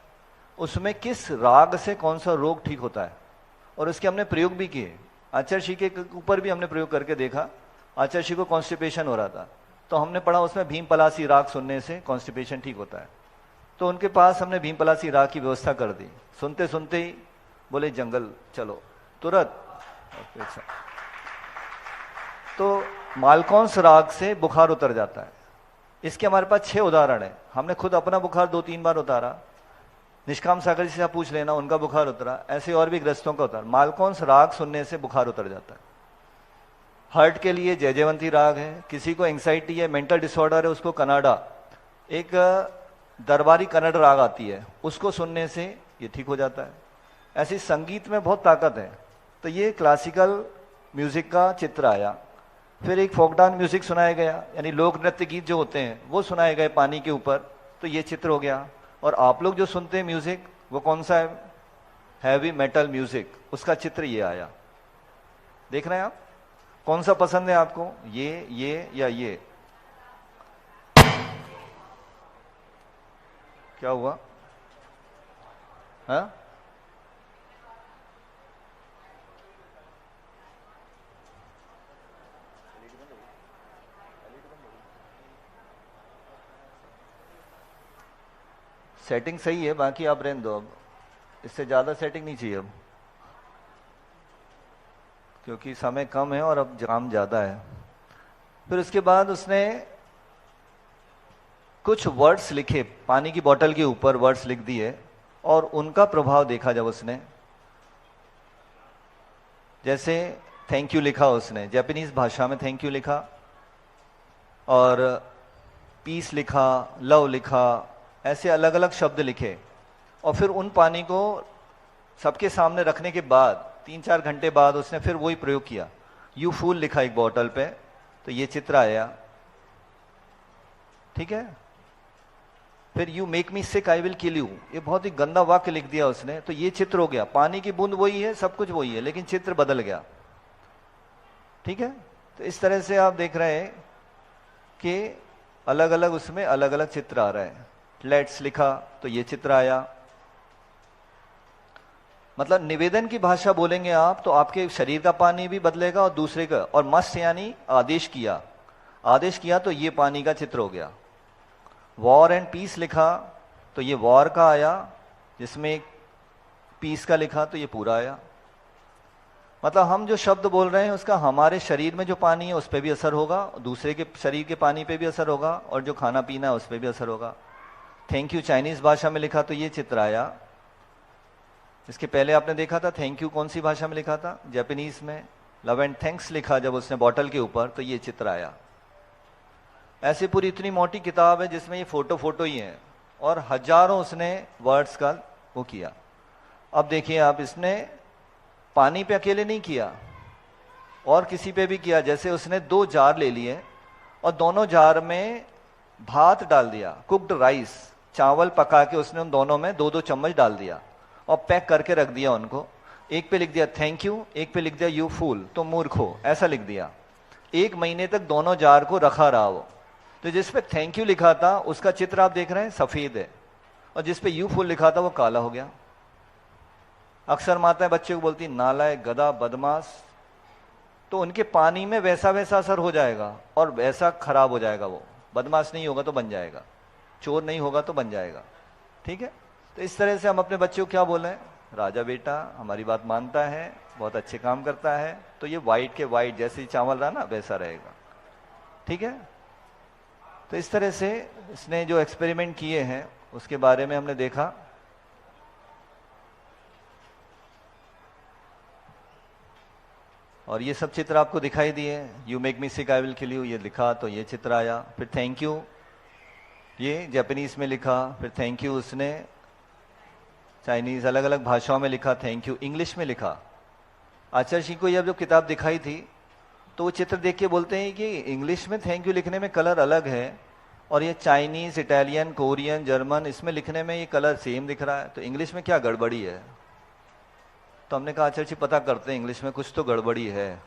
उसमें किस राग से कौन सा रोग ठीक होता है, और उसके हमने प्रयोग भी किए। आचार्य के ऊपर भी हमने प्रयोग करके देखा। आचार्य को कॉन्स्टिपेशन हो रहा था, तो हमने पढ़ा उसमें भीम पलासी राग सुनने से कॉन्स्टिपेशन ठीक होता है। तो उनके पास हमने भीम पलासी राग की व्यवस्था कर दी। सुनते सुनते ही बोले जंगल चलो तुरंत। तो मालकौंस राग से बुखार उतर जाता है। इसके हमारे पास 6 उदाहरण है। हमने खुद अपना बुखार 2-3 बार उतारा। निष्काम सागर जी से आप पूछ लेना, उनका बुखार उतरा। ऐसे और भी ग्रस्तों का उतारा। मालकौंस राग सुनने से बुखार उतर जाता है। हार्ट के लिए जयजयवंती राग है। किसी को एंग्जाइटी है, मेंटल डिसऑर्डर है, उसको कनाडा, एक दरबारी कन्नड़ राग आती है, उसको सुनने से ये ठीक हो जाता है। ऐसी संगीत में बहुत ताकत है। तो ये क्लासिकल म्यूजिक का चित्र आया। फिर एक फोक डांस म्यूजिक सुनाया गया, यानी लोक नृत्य गीत जो होते हैं वो सुनाए गए पानी के ऊपर, तो ये चित्र हो गया। और आप लोग जो सुनते हैं म्यूजिक वो कौन सा है, हैवी मेटल म्यूजिक, उसका चित्र ये आया। देख रहे हैं आप, कौन सा पसंद है आपको, ये या ये? क्या हुआ? हाँ, सेटिंग सही है, बाकी आप रहने दो। अब इससे ज्यादा सेटिंग नहीं चाहिए अब, क्योंकि समय कम है और अब काम ज्यादा है। फिर उसके बाद उसने कुछ वर्ड्स लिखे, पानी की बोतल के ऊपर वर्ड्स लिख दिए और उनका प्रभाव देखा जब उसने। जैसे थैंक यू लिखा उसने, जापानीज भाषा में थैंक यू लिखा, और पीस लिखा, लव लिखा, ऐसे अलग अलग शब्द लिखे। और फिर उन पानी को सबके सामने रखने के बाद 3-4 घंटे बाद उसने फिर वही प्रयोग किया। यू फूल लिखा एक बोतल पे, तो ये चित्र आया, ठीक है। फिर you make me sick I will kill you, ये बहुत ही गंदा वाक्य लिख दिया उसने, तो ये चित्र हो गया। पानी की बूंद वही है, सब कुछ वही है, लेकिन चित्र बदल गया, ठीक है। तो इस तरह से आप देख रहे हैं कि अलग अलग उसमें अलग अलग चित्र आ रहे हैं। लेट्स लिखा तो ये चित्र आया। मतलब निवेदन की भाषा बोलेंगे आप तो आपके शरीर का पानी भी बदलेगा और दूसरे का। और मस्ट यानी आदेश किया, आदेश किया तो ये पानी का चित्र हो गया। वॉर एंड पीस लिखा तो ये वॉर का आया, जिसमें पीस का लिखा तो ये पूरा आया। मतलब हम जो शब्द बोल रहे हैं उसका हमारे शरीर में जो पानी है उस पर भी असर होगा, दूसरे के शरीर के पानी पे भी असर होगा, और जो खाना पीना है उस पर भी असर होगा। थैंक यू चाइनीज भाषा में लिखा तो ये चित्र आया। इसके पहले आपने देखा था थैंक यू कौन सी भाषा में लिखा था, जापानीज में। लव एंड थैंक्स लिखा जब उसने बॉटल के ऊपर तो ये चित्र आया। ऐसे पूरी इतनी मोटी किताब है जिसमें ये फोटो फोटो ही है, और हजारों उसने वर्ड्स का वो किया। अब देखिए आप, इसने पानी पे अकेले नहीं किया, और किसी पे भी किया। जैसे उसने 2 जार ले लिए और दोनों जार में भात डाल दिया, कुक्ड राइस, चावल पका के उसने उन दोनों में 2-2 चम्मच डाल दिया और पैक करके रख दिया उनको। एक पे लिख दिया थैंक यू, एक पे लिख दिया यू फूल, तो मूर्ख हो, ऐसा लिख दिया। 1 महीने तक दोनों जार को रखा रहा वो। तो जिस पे थैंक यू लिखा था उसका चित्र आप देख रहे हैं सफेद है, और जिस पे यू फूल लिखा था वो काला हो गया। अक्सर माताएं बच्चे को बोलती नालायक, गधा, बदमाश, तो उनके पानी में वैसा वैसा असर हो जाएगा और वैसा खराब हो जाएगा। वो बदमाश नहीं होगा तो बन जाएगा, चोर नहीं होगा तो बन जाएगा। ठीक है, तो इस तरह से हम अपने बच्चे को क्या बोल रहे हैं, राजा बेटा हमारी बात मानता है, बहुत अच्छे काम करता है, तो ये वाइट के वाइट जैसे चावल रहा ना वैसा रहेगा। ठीक है, तो इस तरह से इसने जो एक्सपेरिमेंट किए हैं उसके बारे में हमने देखा। और ये सब चित्र आपको दिखाई दिए। You make me sick I will kill you, ये लिखा तो ये चित्र आया। फिर थैंक यू, ये जापानीज में लिखा। फिर थैंक यू उसने चाइनीज, अलग अलग भाषाओं में लिखा थैंक यू, इंग्लिश में लिखा। आचार्य जी को ये जो किताब दिखाई थी तो वो चित्र देख के बोलते हैं कि इंग्लिश में थैंक यू लिखने में कलर अलग है, और ये चाइनीज, इटालियन, कोरियन, जर्मन, इसमें लिखने में ये कलर सेम दिख रहा है, तो इंग्लिश में क्या गड़बड़ी है। तो हमने कहा आचार्य जी पता करते हैं, इंग्लिश में कुछ तो गड़बड़ी है।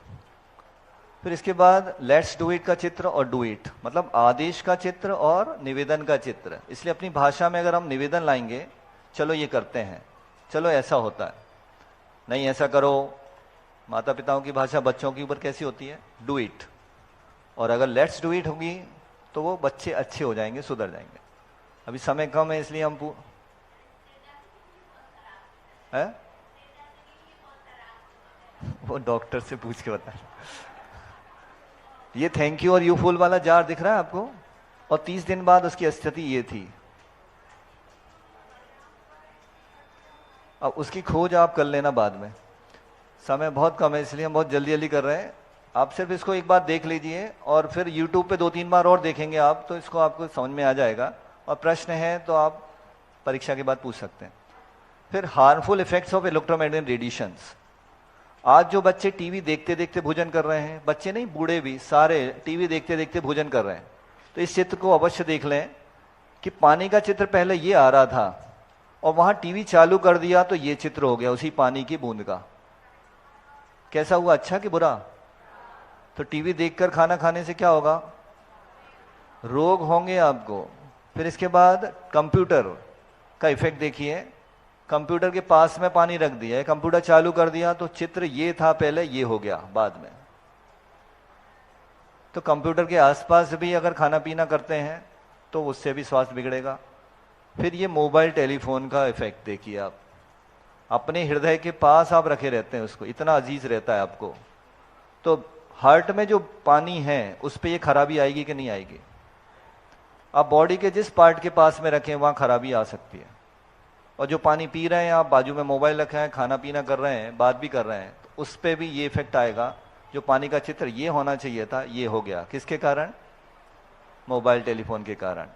फिर इसके बाद लेट्स डू इट का चित्र और डू इट, मतलब आदेश का चित्र और निवेदन का चित्र। इसलिए अपनी भाषा में अगर हम निवेदन लाएंगे, चलो ये करते हैं, चलो ऐसा होता है, नहीं ऐसा करो। माता पिताओं की भाषा बच्चों के ऊपर कैसी होती है, डू इट। और अगर लेट्स डू इट होगी तो वो बच्चे अच्छे हो जाएंगे, सुधर जाएंगे। अभी समय कम है इसलिए हम है? वो डॉक्टर से पूछ के बता। ये थैंक यू और यू फूल वाला जार दिख रहा है आपको, और 30 दिन बाद उसकी स्थिति ये थी। अब उसकी खोज आप कर लेना बाद में, समय बहुत कम है इसलिए हम बहुत जल्दी जल्दी कर रहे हैं। आप सिर्फ इसको एक बार देख लीजिए और फिर YouTube पे 2-3 बार और देखेंगे आप, तो इसको आपको समझ में आ जाएगा। और प्रश्न है तो आप परीक्षा के बाद पूछ सकते हैं। फिर harmful effects of electromagnetic radiations. आज जो बच्चे टीवी देखते देखते भोजन कर रहे हैं, बच्चे नहीं बूढ़े भी सारे टीवी देखते देखते भोजन कर रहे हैं, तो इस चित्र को अवश्य देख लें कि पानी का चित्र पहले ये आ रहा था और वहां टीवी चालू कर दिया तो ये चित्र हो गया उसी पानी की बूंद का। कैसा हुआ, अच्छा कि बुरा? तो टीवी देखकर खाना खाने से क्या होगा, रोग होंगे आपको। फिर इसके बाद कंप्यूटर का इफेक्ट देखिए, कंप्यूटर के पास में पानी रख दिया, कंप्यूटर चालू कर दिया तो चित्र ये था पहले, ये हो गया बाद में। तो कंप्यूटर के आसपास भी अगर खाना पीना करते हैं तो उससे भी स्वास्थ्य बिगड़ेगा। फिर ये मोबाइल टेलीफोन का इफेक्ट देखिए आप, अपने हृदय के पास आप रखे रहते हैं उसको, इतना अजीज रहता है आपको, तो हार्ट में जो पानी है उस पर ये खराबी आएगी कि नहीं आएगी? आप बॉडी के जिस पार्ट के पास में रखें वहां खराबी आ सकती है। और जो पानी पी रहे हैं आप, बाजू में मोबाइल रखे हैं, खाना पीना कर रहे हैं, बात भी कर रहे हैं, तो उस पर भी ये इफेक्ट आएगा। जो पानी का चित्र ये होना चाहिए था, ये हो गया, किसके कारण? मोबाइल टेलीफोन के कारण।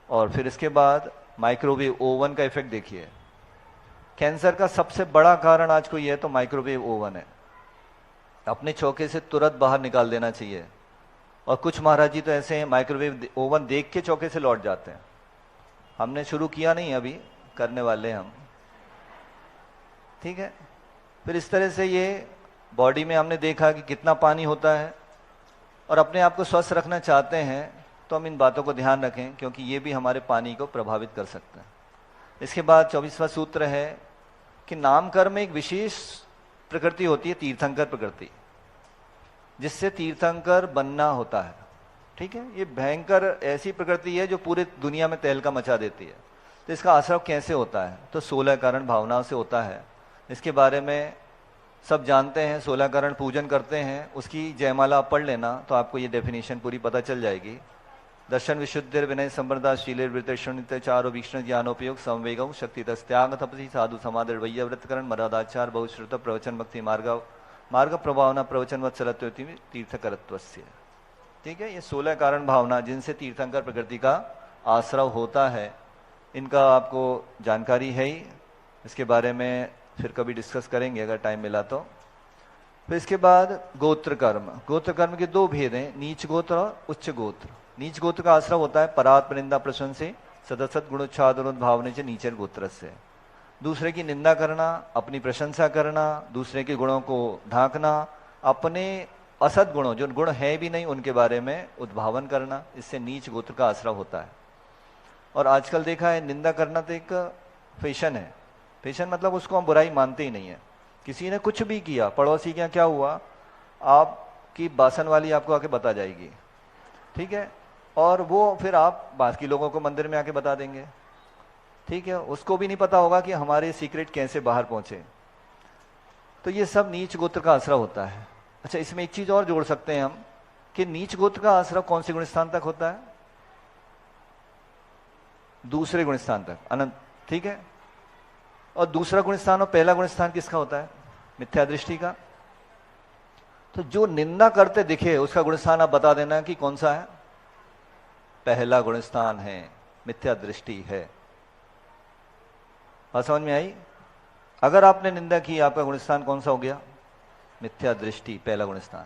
और फिर इसके बाद माइक्रोवेव ओवन का इफेक्ट देखिए। कैंसर का सबसे बड़ा कारण आज को यह तो माइक्रोवेव ओवन है, अपने चौके से तुरंत बाहर निकाल देना चाहिए। और कुछ महाराज जी तो ऐसे हैं माइक्रोवेव ओवन देख के चौके से लौट जाते हैं। हमने शुरू किया नहीं, अभी करने वाले हम, ठीक है। फिर इस तरह से ये बॉडी में हमने देखा कि कितना पानी होता है, और अपने आप को स्वस्थ रखना चाहते हैं तो हम इन बातों को ध्यान रखें, क्योंकि ये भी हमारे पानी को प्रभावित कर सकते हैं। इसके बाद 24वां सूत्र है कि नामकर्म में एक विशेष प्रकृति होती है, तीर्थंकर प्रकृति, जिससे तीर्थंकर बनना होता है। ठीक है, ये भयंकर ऐसी प्रकृति है जो पूरी दुनिया में तहलका मचा देती है। तो इसका असर कैसे होता है? तो 16 कारण भावनाओं से होता है। इसके बारे में सब जानते हैं, 16 कारण पूजन करते हैं, उसकी जयमाला आप पढ़ लेना तो आपको ये डेफिनेशन पूरी पता चल जाएगी। दर्शन विशुद्धिर विनय संप्रदा शीलेर वृत्त चारो वीक्षण ज्ञानोपयोग संवेगौ शक्ति त्याग तपसी साधु समाधि वैय व्रतकरण मर्यादाचार बहुश्रुत प्रवचन भक्ति मार्ग प्रभावना प्रवचन वत्सलत्व तीर्थकरत्वस्य। ठीक है। ये 16 कारण भावना जिनसे तीर्थंकर प्रकृति का आश्रव होता है, इनका आपको जानकारी है ही। इसके बारे में फिर कभी डिस्कस करेंगे अगर टाइम मिला तो। फिर इसके बाद गोत्र कर्म। गोत्र कर्म के दो भेद हैं, नीच गोत्र और उच्च गोत्र। नीच गोत्र का आश्रय होता है परात परिंदा प्रश्न से सदसत गुणोच्छादन भावने से नीचर गोत्र से। दूसरे की निंदा करना, अपनी प्रशंसा करना, दूसरे के गुणों को ढांकना, अपने असद गुणों जो गुण है भी नहीं उनके बारे में उद्भावन करना, इससे नीच गोत्र का आश्रय होता है। और आजकल देखा है निंदा करना तो एक फैशन है। फैशन मतलब उसको हम बुराई मानते ही नहीं है। किसी ने कुछ भी किया, पड़ोसी के यहाँ क्या हुआ, आपकी बासन वाली आपको आके बता जाएगी, ठीक है, और वो फिर आप बाकी लोगों को मंदिर में आके बता देंगे, ठीक है। उसको भी नहीं पता होगा कि हमारे सीक्रेट कैसे बाहर पहुंचे। तो ये सब नीच गोत्र का आश्रय होता है। अच्छा, इसमें एक चीज और जोड़ सकते हैं हम कि नीच गोत्र का आश्रय कौन से गुणस्थान तक होता है? दूसरे गुणस्थान तक, अनंत, ठीक है। और दूसरा गुणस्थान और पहला गुणस्थान किसका होता है? मिथ्या दृष्टि का। तो जो निंदा करते दिखे उसका गुणस्थान आप बता देना कि कौन सा है। पहला गुणस्थान है, मिथ्या दृष्टि है। बात समझ में आई? अगर आपने निंदा की, आपका गुणस्थान कौन सा हो गया? मिथ्या दृष्टि, पहला गुणस्थान।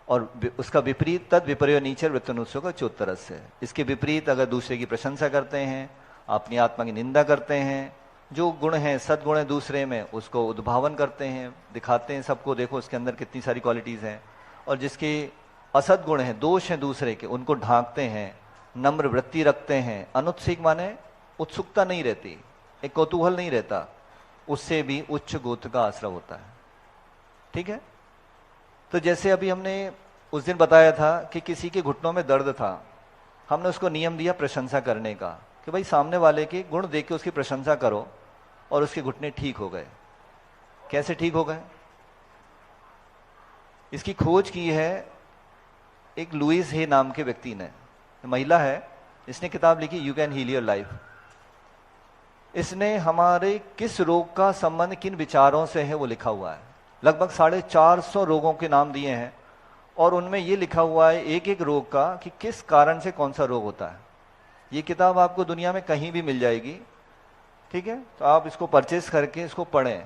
और उसका विपरीत तद विपर्य नीचर वृत्तनुत्सव का चौतरस है। इसके विपरीत अगर दूसरे की प्रशंसा करते हैं, अपनी आत्मा की निंदा करते हैं, जो गुण है सदगुण है दूसरे में उसको उद्भावन करते हैं, दिखाते हैं सबको, देखो उसके अंदर कितनी सारी क्वालिटीज हैं। और जिसके असद गुण हैं, दोष हैं दूसरे के, उनको ढांकते हैं, नम्र वृत्ति रखते हैं। अनुत्सिक माने उत्सुकता नहीं रहती, एक कौतूहल नहीं रहता, उससे भी उच्च गोत्र का आश्रय होता है, ठीक है। तो जैसे अभी हमने उस दिन बताया था कि किसी के घुटनों में दर्द था, हमने उसको नियम दिया प्रशंसा करने का कि भाई सामने वाले के गुण देख के उसकी प्रशंसा करो, और उसके घुटने ठीक हो गए। कैसे ठीक हो गए? इसकी खोज की है एक लुइस हे नाम के व्यक्ति ने, महिला है, इसने किताब लिखी you can heal your life. इसने हमारे किस रोग का संबंध किन विचारों से है वो लिखा हुआ है। लगभग 450 रोगों के नाम दिए हैं, और उनमें ये लिखा हुआ है एक एक रोग का कि किस कारण से कौन सा रोग होता है। ये किताब आपको दुनिया में कहीं भी मिल जाएगी, ठीक है। तो आप इसको परचेस करके इसको पढ़ें।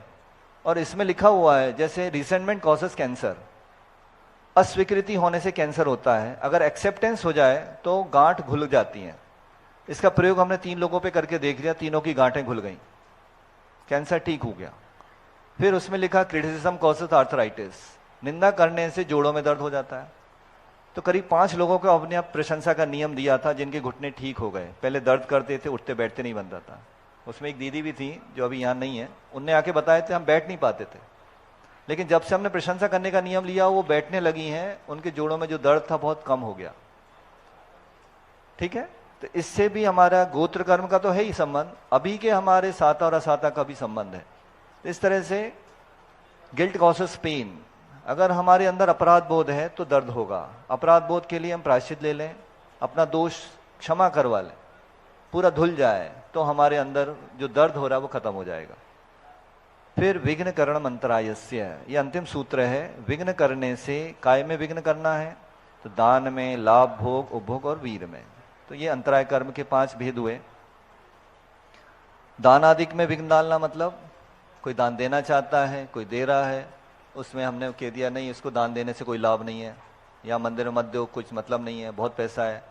और इसमें लिखा हुआ है जैसे रिसेंटमेंट कॉजेस कैंसर, अस्वीकृति होने से कैंसर होता है, अगर एक्सेप्टेंस हो जाए तो गांठ घुल जाती हैं। इसका प्रयोग हमने 3 लोगों पे करके देख लिया, तीनों की गांठें घुल गई, कैंसर ठीक हो गया। फिर उसमें लिखा क्रिटिसिज्म कॉजेस आर्थराइटिस, निंदा करने से जोड़ों में दर्द हो जाता है। तो करीब 5 लोगों को अपने आप प्रशंसा का नियम दिया था जिनके घुटने ठीक हो गए। पहले दर्द करते थे, उठते बैठते नहीं बनता था। उसमें एक दीदी भी थी जो अभी यहाँ नहीं है, उनने आके बताए थे हम बैठ नहीं पाते थे, लेकिन जब से हमने प्रशंसा करने का नियम लिया वो बैठने लगी हैं, उनके जोड़ों में जो दर्द था बहुत कम हो गया, ठीक है। तो इससे भी हमारा गोत्र कर्म का तो है ही संबंध, अभी के हमारे साता और असाता का भी संबंध है। इस तरह से गिल्ट कॉजेस पेन, अगर हमारे अंदर अपराध बोध है तो दर्द होगा। अपराध बोध के लिए हम प्रायश्चित ले लें, अपना दोष क्षमा करवा लें, पूरा धुल जाए तो हमारे अंदर जो दर्द हो रहा है वो खत्म हो जाएगा। फिर विघ्न करण मंत्रायस्य, ये अंतिम सूत्र है। विघ्न करने से, काय में विघ्न करना है तो दान में, लाभ, भोग, उपभोग और वीर में। तो ये अंतराय कर्म के 5 भेद हुए। दान आदि में विघ्न डालना मतलब कोई दान देना चाहता है, कोई दे रहा है, उसमें हमने कह दिया नहीं इसको दान देने से कोई लाभ नहीं है, या मंदिर मत दो, कुछ मतलब नहीं है, बहुत पैसा है,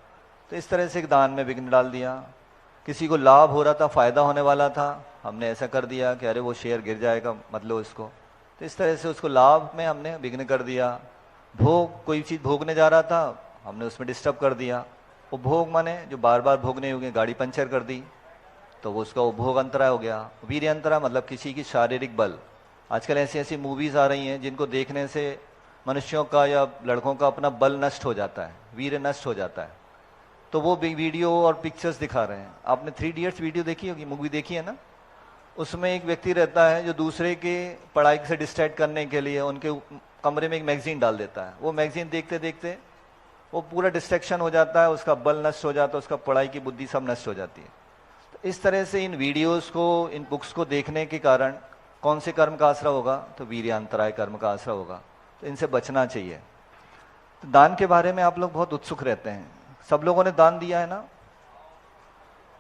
तो इस तरह से दान में विघ्न डाल दिया। किसी को लाभ हो रहा था, फायदा होने वाला था, हमने ऐसा कर दिया कि अरे वो शेयर गिर जाएगा, मतलब इसको, तो इस तरह से उसको लाभ में हमने विघ्न कर दिया। भोग, कोई चीज भोगने जा रहा था, हमने उसमें डिस्टर्ब कर दिया। उपभोग माने जो बार बार भोगने हो गए, गाड़ी पंचर कर दी तो वो उसका उपभोग अंतराय हो गया। वीर्य अंतराय मतलब किसी की शारीरिक बल। आजकल ऐसी ऐसी मूवीज आ रही हैं जिनको देखने से मनुष्यों का या लड़कों का अपना बल नष्ट हो जाता है, वीर्य नष्ट हो जाता है, तो वो वीडियो और पिक्चर्स दिखा रहे हैं। आपने 3 इडियट्स वीडियो देखी होगी, मूवी देखी है ना, उसमें एक व्यक्ति रहता है जो दूसरे के पढ़ाई से डिस्ट्रैक्ट करने के लिए उनके कमरे में एक मैगजीन डाल देता है। वो मैगजीन देखते देखते वो पूरा डिस्ट्रैक्शन हो जाता है, उसका बल नष्ट हो जाता है, उसका पढ़ाई की बुद्धि सब नष्ट हो जाती है। तो इस तरह से इन वीडियोस को, इन बुक्स को देखने के कारण कौन से कर्म का आश्रय होगा? तो वीर्यांतराय कर्म का आश्रय होगा। तो इनसे बचना चाहिए। तो दान के बारे में आप लोग बहुत उत्सुक रहते हैं। सब लोगों ने दान दिया है ना?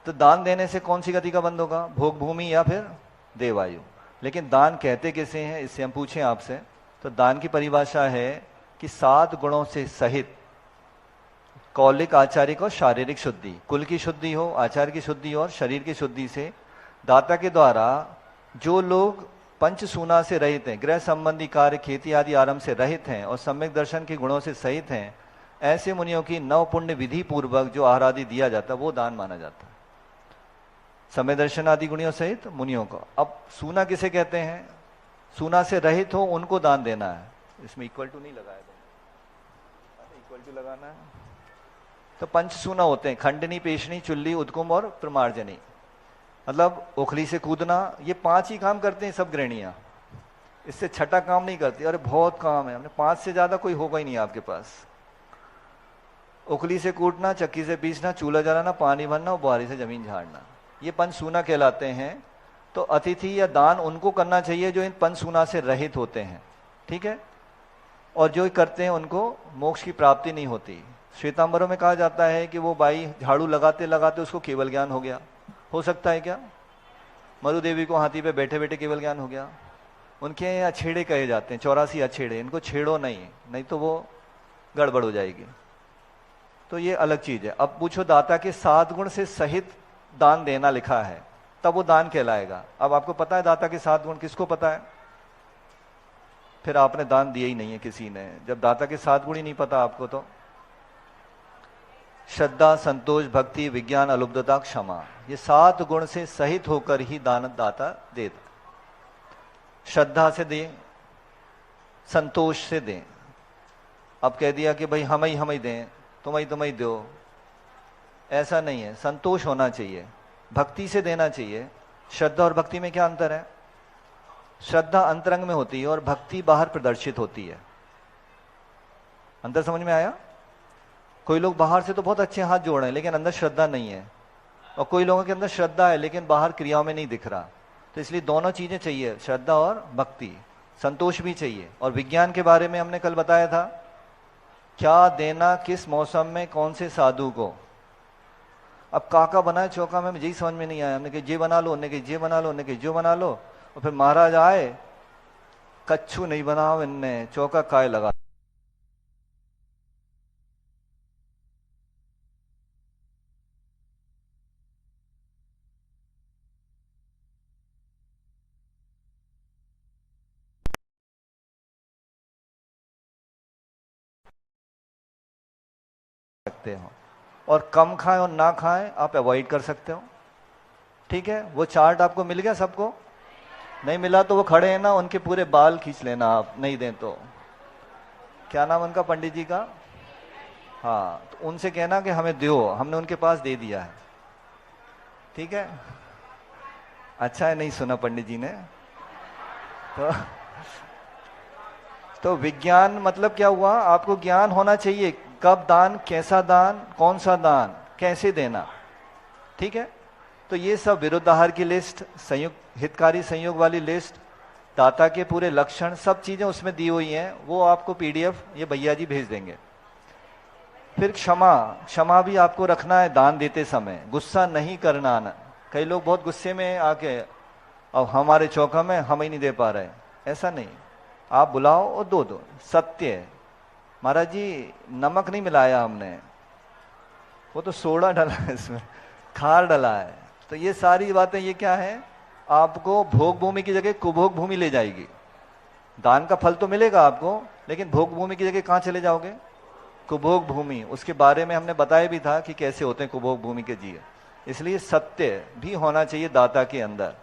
तो दान देने से कौन सी गति का बंद होगा? भोग भूमि या फिर देवायु। लेकिन दान कहते किसे हैं, इससे हम पूछें आपसे, तो दान की परिभाषा है कि 7 गुणों से सहित कौलिक, आचारिक और शारीरिक शुद्धि, कुल की शुद्धि हो, आचार की शुद्धि हो और शरीर की शुद्धि से दाता के द्वारा जो लोग पंचसूना से रहित हैं, गृह संबंधी कार्य, खेती आदि आरंभ से रहित हैं और सम्यक दर्शन के गुणों से सहित हैं, ऐसे मुनियों की नव पुण्य विधि पूर्वक जो आहार आदि दिया जाता है वो दान माना जाता है। समय दर्शन आदि गुणियों सहित मुनियों को। अब सूना किसे कहते हैं? सूना से रहित हो उनको दान देना है। इसमें इक्वल टू नहीं लगाया, इक्वल टू लगाना है। तो पंच सूना होते हैं, खंडनी, पेशनी, चुल्ली, उद्कुम और प्रमार्जनी। मतलब ओखली से कूदना, ये 5 ही काम करते हैं सब गृहणियां, इससे छठा काम नहीं करती। अरे बहुत काम है, हमने 5 से ज्यादा कोई होगा ही नहीं आपके पास। ओखली से कूटना, चक्की से पीसना, चूल्हा जलाना, पानी भरना और बुआरी से जमीन झाड़ना, ये पंचसूना कहलाते हैं। तो अतिथि या दान उनको करना चाहिए जो इन पंचसूना से रहित होते हैं, ठीक है। और जो करते हैं उनको मोक्ष की प्राप्ति नहीं होती। श्वेतांबरों में कहा जाता है कि वो बाई झाड़ू लगाते लगाते उसको केवल ज्ञान हो गया। हो सकता है क्या? मरु देवी को हाथी पे बैठे बैठे केवल ज्ञान हो गया। उनके यहाँ अछेड़े कहे जाते हैं, 84 अछेड़े, इनको छेड़ो नहीं, नहीं तो वो गड़बड़ हो जाएगी। तो ये अलग चीज है। अब पूछो, दाता के 7 गुण से सहित दान देना लिखा है, तब वो दान कहलाएगा। अब आपको पता है दाता के 7 गुण, किसको पता है? फिर आपने दान दिया ही नहीं है किसी ने, जब दाता के 7 गुण ही नहीं पता आपको। तो श्रद्धा, संतोष, भक्ति, विज्ञान, अलुब्धता, क्षमा, ये 7 गुण से सहित होकर ही दान दाता देता। श्रद्धा से दे, संतोष से दे। अब कह दिया कि भाई हम ही दें, तुम ही दो, ऐसा नहीं है। संतोष होना चाहिए, भक्ति से देना चाहिए। श्रद्धा और भक्ति में क्या अंतर है? श्रद्धा अंतरंग में होती है और भक्ति बाहर प्रदर्शित होती है। अंतर समझ में आया? कोई लोग बाहर से तो बहुत अच्छे हाथ जोड़ रहे हैं लेकिन अंदर श्रद्धा नहीं है, और कोई लोगों के अंदर श्रद्धा है लेकिन बाहर क्रियाओं में नहीं दिख रहा। तो इसलिए दोनों चीजें चाहिए, श्रद्धा और भक्ति। संतोष भी चाहिए। और विज्ञान के बारे में हमने कल बताया था, क्या देना किस मौसम में कौन से साधु को। अब काका बनाए चौका में यही समझ में नहीं आया। हमने कहा ये बना लो, उन्होंने कहा ये बना लो, उन्होंने कहा जो बना लो, और फिर महाराज आए, कच्छू नहीं बनाओ, इनने चौका काय लगा। सकते हो, और कम खाएं और ना खाएं आप अवॉइड कर सकते हो, ठीक है। वो चार्ट आपको मिल गया? सबको नहीं मिला तो वो खड़े हैं ना, उनके पूरे बाल खींच लेना आप, नहीं दें तो। क्या नाम उनका, पंडित जी का? हाँ, तो उनसे कहना कि हमें दो, हमने उनके पास दे दिया है, ठीक है। अच्छा है नहीं सुना पंडित जी ने। तो विज्ञान मतलब क्या हुआ? आपको ज्ञान होना चाहिए कब दान, कैसा दान, कौन सा दान, कैसे देना, ठीक है। तो ये सब विरुद्ध आहार की लिस्ट, संयुक्त हितकारी संयोग वाली लिस्ट, दाता के पूरे लक्षण, सब चीजें उसमें दी हुई हैं। वो आपको पीडीएफ ये भैया जी भेज देंगे। फिर क्षमा, क्षमा भी आपको रखना है दान देते समय, गुस्सा नहीं करना ना। कई लोग बहुत गुस्से में आके, अब हमारे चौका में हम ही नहीं दे पा रहे, ऐसा नहीं। आप बुलाओ और दो। सत्य है, महाराज जी नमक नहीं मिलाया हमने, वो तो सोडा डाला है इसमें, खार डाला है। तो ये सारी बातें, ये क्या है? आपको भोग भूमि की जगह कुभोग भूमि ले जाएगी। दान का फल तो मिलेगा आपको, लेकिन भोग भूमि की जगह कहां चले जाओगे? कुभोग भूमि। उसके बारे में हमने बताया भी था कि कैसे होते हैं कुभोग भूमि के जीव। इसलिए सत्य भी होना चाहिए दाता के अंदर,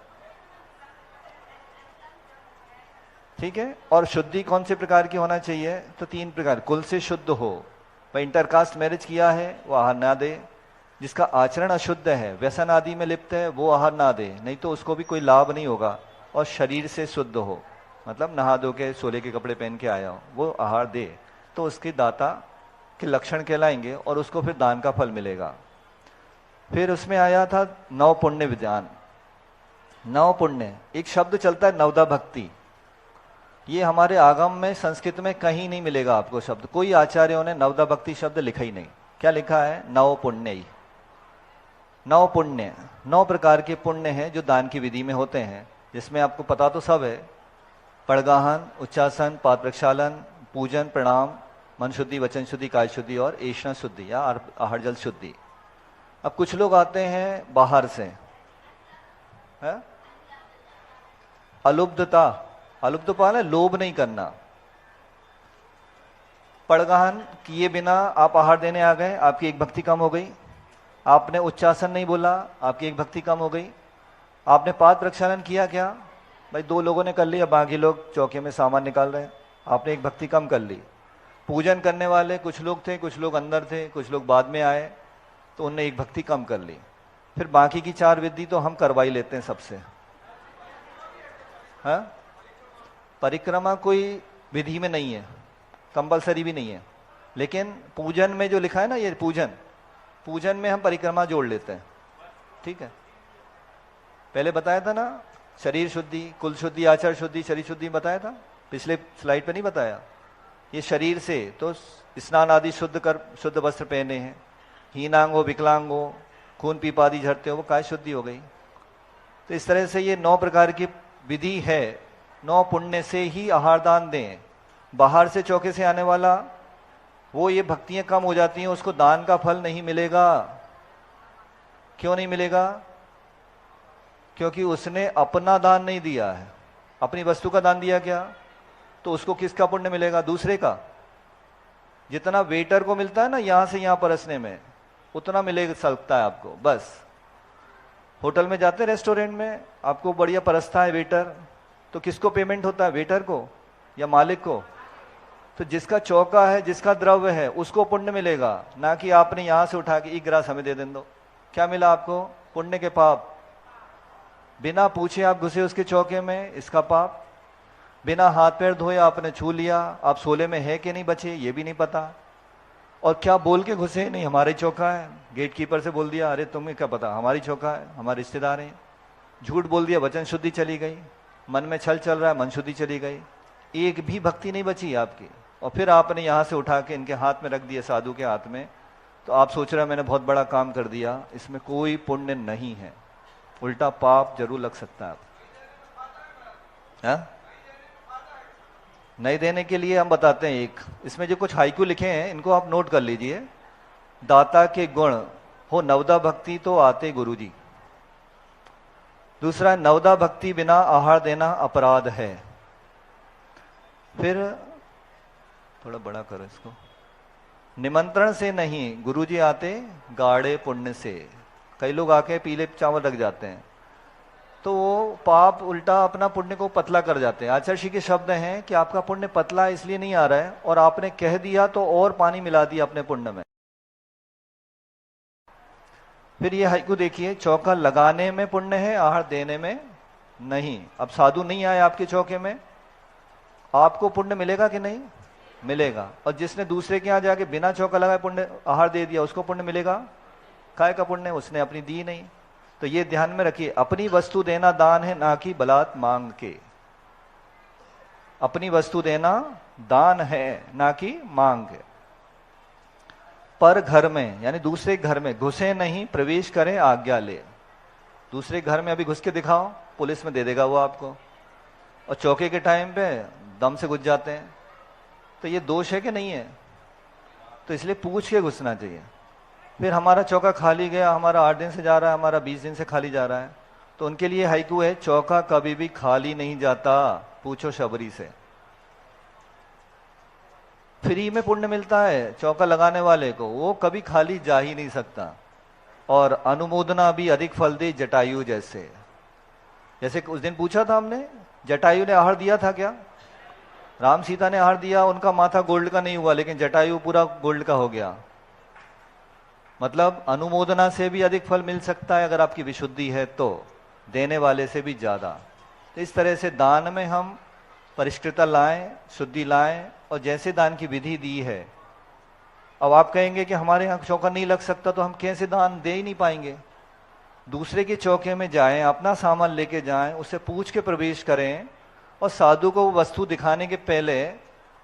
ठीक है। और शुद्धि कौन से प्रकार की होना चाहिए? तो 3 प्रकार। कुल से शुद्ध हो, भाई इंटरकास्ट मैरिज किया है वो आहार ना दे। जिसका आचरण अशुद्ध है, व्यसन आदि में लिप्त है, वो आहार ना दे, नहीं तो उसको भी कोई लाभ नहीं होगा। और शरीर से शुद्ध हो, मतलब नहा धो के सोले के कपड़े पहन के आया हो, वो आहार दे, तो उसके दाता के लक्षण कहलाएंगे और उसको फिर दान का फल मिलेगा। फिर उसमें आया था 9 पुण्य विधान। 9 पुण्य, एक शब्द चलता है नवदा भक्ति। ये हमारे आगम में, संस्कृत में कहीं नहीं मिलेगा आपको शब्द। कोई आचार्यों ने नवदा भक्ति शब्द लिखा ही नहीं। क्या लिखा है? नव पुण्य ही। 9 पुण्य, 9 प्रकार के पुण्य हैं जो दान की विधि में होते हैं, जिसमें आपको पता तो सब है। पड़गाहन, उच्चासन, पाद प्रक्षालन, पूजन, प्रणाम, मन शुद्धि, वचन शुद्धि, काय शुद्धि और ऐष्णा शुद्धि या आहार जल शुद्धि। अब कुछ लोग आते हैं बाहर से, है? अलुब्धता, अलुब्ध पाल है, लोभ नहीं करना। पड़गाहन किए बिना आप आहार देने आ गए, आपकी एक भक्ति कम हो गई। आपने उच्चासन नहीं बोला, आपकी एक भक्ति कम हो गई। आपने पाद प्रक्षालन किया, क्या भाई 2 लोगों ने कर लिया, बाकी लोग चौके में सामान निकाल रहे हैं, आपने एक भक्ति कम कर ली। पूजन करने वाले कुछ लोग थे, कुछ लोग अंदर थे, कुछ लोग बाद में आए, तो उनने एक भक्ति कम कर ली। फिर बाकी की 4 विधि तो हम करवा ही लेते हैं सबसे। हाँ, परिक्रमा कोई विधि में नहीं है, कंपलसरी भी नहीं है, लेकिन पूजन में जो लिखा है ना, ये पूजन में हम परिक्रमा जोड़ लेते हैं। ठीक है, पहले बताया था ना, शरीर शुद्धि, कुल शुद्धि, आचार शुद्धि, शरीर शुद्धि बताया था, पिछले स्लाइड पे नहीं बताया। ये शरीर से तो स्नान आदि शुद्ध कर, शुद्ध वस्त्र पहने हैं। हीनांग हो, विकलांग हो, खून पीप आदि झड़ते हो, वो काय शुद्धि हो गई। तो इस तरह से ये 9 प्रकार की विधि है। 9 पुण्य से ही आहार दान दें। बाहर से चौके से आने वाला, वो ये भक्तियां कम हो जाती हैं, उसको दान का फल नहीं मिलेगा। क्यों नहीं मिलेगा? क्योंकि उसने अपना दान नहीं दिया है, अपनी वस्तु का दान दिया। क्या? तो उसको किसका पुण्य मिलेगा? दूसरे का। जितना वेटर को मिलता है ना यहां से यहां परसने में, उतना मिलेगा सकता है आपको। बस होटल में जाते, रेस्टोरेंट में, आपको बढ़िया परसता है वेटर, तो किसको पेमेंट होता है? वेटर को या मालिक को? तो जिसका चौका है, जिसका द्रव्य है, उसको पुण्य मिलेगा, ना कि आपने यहां से उठा के एक गिलास हमें दे दो। क्या मिला आपको? पुण्य के पाप। बिना पूछे आप घुसे उसके चौके में, इसका पाप। बिना हाथ पैर धोए आपने छू लिया, आप सोले में है कि नहीं बचे ये भी नहीं पता। और क्या बोल के घुसे? नहीं हमारे चौका है। गेट कीपर से बोल दिया, अरे तुम्हें क्या पता, हमारी चौका है, हमारे रिश्तेदार हैं। झूठ बोल दिया, वचन शुद्धि चली गई। मन में छल चल रहा है, मन शुद्धि चली गई। एक भी भक्ति नहीं बची आपकी। और फिर आपने यहां से उठा के इनके हाथ में रख दिया, साधु के हाथ में, तो आप सोच रहे हैं मैंने बहुत बड़ा काम कर दिया। इसमें कोई पुण्य नहीं है, उल्टा पाप जरूर लग सकता है आप। नहीं देने के लिए हम बताते हैं एक, इसमें जो कुछ हाइकू लिखे हैं इनको आप नोट कर लीजिए। दाता के गुण हो नवदा भक्ति तो आते गुरुजी। दूसरा, नवदा भक्ति बिना आहार देना अपराध है। फिर थोड़ा बड़ा करो इसको। निमंत्रण से नहीं गुरुजी आते, गाढ़े पुण्य से। कई लोग आके पीले चावल रख जाते हैं, तो वो पाप उल्टा अपना पुण्य को पतला कर जाते हैं। आचार्य जी के शब्द हैं कि आपका पुण्य पतला इसलिए नहीं आ रहा है, और आपने कह दिया तो और पानी मिला दिया अपने पुण्य में। फिर ये हाइकू देखिए, चौका लगाने में पुण्य है, आहार देने में नहीं। अब साधु नहीं आए आपके चौके में, आपको पुण्य मिलेगा कि नहीं? मिलेगा। और जिसने दूसरे के यहां जाके बिना चौका लगाए पुण्य आहार दे दिया, उसको पुण्य मिलेगा? काय का पुण्य? उसने अपनी दी नहीं। तो ये ध्यान में रखिए, अपनी वस्तु देना दान है, ना कि बलात् मांग के। अपनी वस्तु देना दान है, ना कि मांग के। पर घर में, यानी दूसरे घर में घुसे नहीं, प्रवेश करें आज्ञा ले। दूसरे घर में अभी घुस के दिखाओ, पुलिस में दे देगा वो आपको। और चौके के टाइम पे दम से घुस जाते हैं, तो ये दोष है कि नहीं है? तो इसलिए पूछ के घुसना चाहिए। फिर हमारा चौका खाली गया, हमारा 8 दिन से जा रहा है, हमारा 20 दिन से खाली जा रहा है, तो उनके लिए हाइकू है, चौका कभी भी खाली नहीं जाता, पूछो शबरी से। फ्री में पुण्य मिलता है चौका लगाने वाले को, वो कभी खाली जा ही नहीं सकता। और अनुमोदना भी अधिक फल दे जटायु जैसे। जैसे उस दिन पूछा था हमने, जटायु ने आहार दिया था क्या? राम सीता ने आहार दिया, उनका माथा गोल्ड का नहीं हुआ, लेकिन जटायु पूरा गोल्ड का हो गया। मतलब अनुमोदना से भी अधिक फल मिल सकता है अगर आपकी विशुद्धि है तो, देने वाले से भी ज्यादा। तो इस तरह से दान में हम परिष्कृता लाएं, शुद्धि लाएं, और जैसे दान की विधि दी है। अब आप कहेंगे कि हमारे यहाँ चौका नहीं लग सकता, तो हम कैसे दान दे ही नहीं पाएंगे? दूसरे के चौके में जाएं, अपना सामान लेके जाएं, उससे पूछ के प्रवेश करें, और साधु को वो वस्तु दिखाने के पहले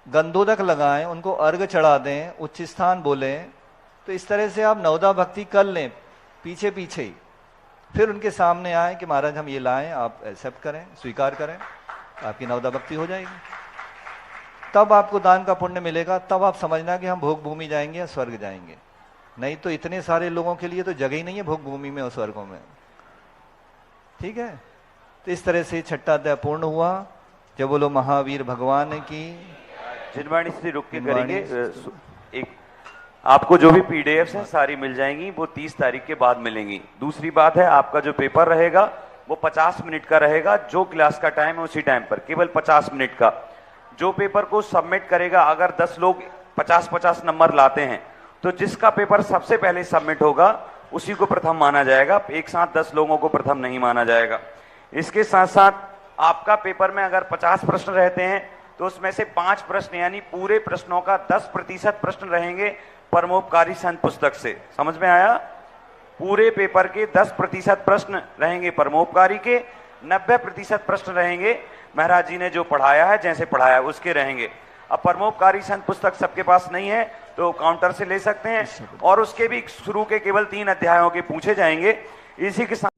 गंधोदक लगाएं, उनको अर्घ चढ़ा दें, उच्च स्थान बोलें। तो इस तरह से आप नवदा भक्ति कर लें पीछे पीछे ही, फिर उनके सामने आए कि महाराज हम ये लाएं, आप एक्सेप्ट करें, स्वीकार करें, आपकी नवदा भक्ति हो जाएगी। तब आपको दान का पुण्य मिलेगा, तब आप समझना कि हम भोग भूमि जाएंगे या स्वर्ग जाएंगे। नहीं तो इतने सारे लोगों के लिए तो जगह ही नहीं है भोग भूमि में और स्वर्गों में। ठीक है, तो इस तरह से छठा अध्याय पूर्ण हुआ। जब बोलो महावीर भगवान की। जिनवाणी से रुक के करेंगे। एक आपको जो भी पीडीएफ्स हैं सारी मिल जाएंगी, वो 30 तारीख के बाद मिलेंगी। दूसरी बात है, आपका जो पेपर रहेगा वो 50 मिनट का रहेगा। जो क्लास का टाइम है उसी टाइम पर, केवल 50 मिनट का। जो पेपर को सबमिट करेगा, अगर 10 लोग 50-50 नंबर लाते हैं तो जिसका पेपर सबसे पहले सबमिट होगा उसी को प्रथम माना जाएगा। एक साथ 10 लोगों को प्रथम नहीं माना जाएगा। इसके साथ साथ आपका पेपर में अगर 50 प्रश्न रहते हैं तो उसमें से 5 प्रश्न यानी पूरे प्रश्नों का 10% प्रश्न रहेंगे परमोपकारी संत पुस्तक से। समझ में आया? पूरे पेपर के 10% प्रश्न रहेंगे परमोपकारी के, 90% प्रश्न रहेंगे महाराज जी ने जो पढ़ाया है, जैसे पढ़ाया उसके रहेंगे। अब परमोपकारी संत पुस्तक सबके पास नहीं है तो काउंटर से ले सकते हैं, और उसके भी शुरू के केवल 3 अध्यायों के पूछे जाएंगे। इसी के साथ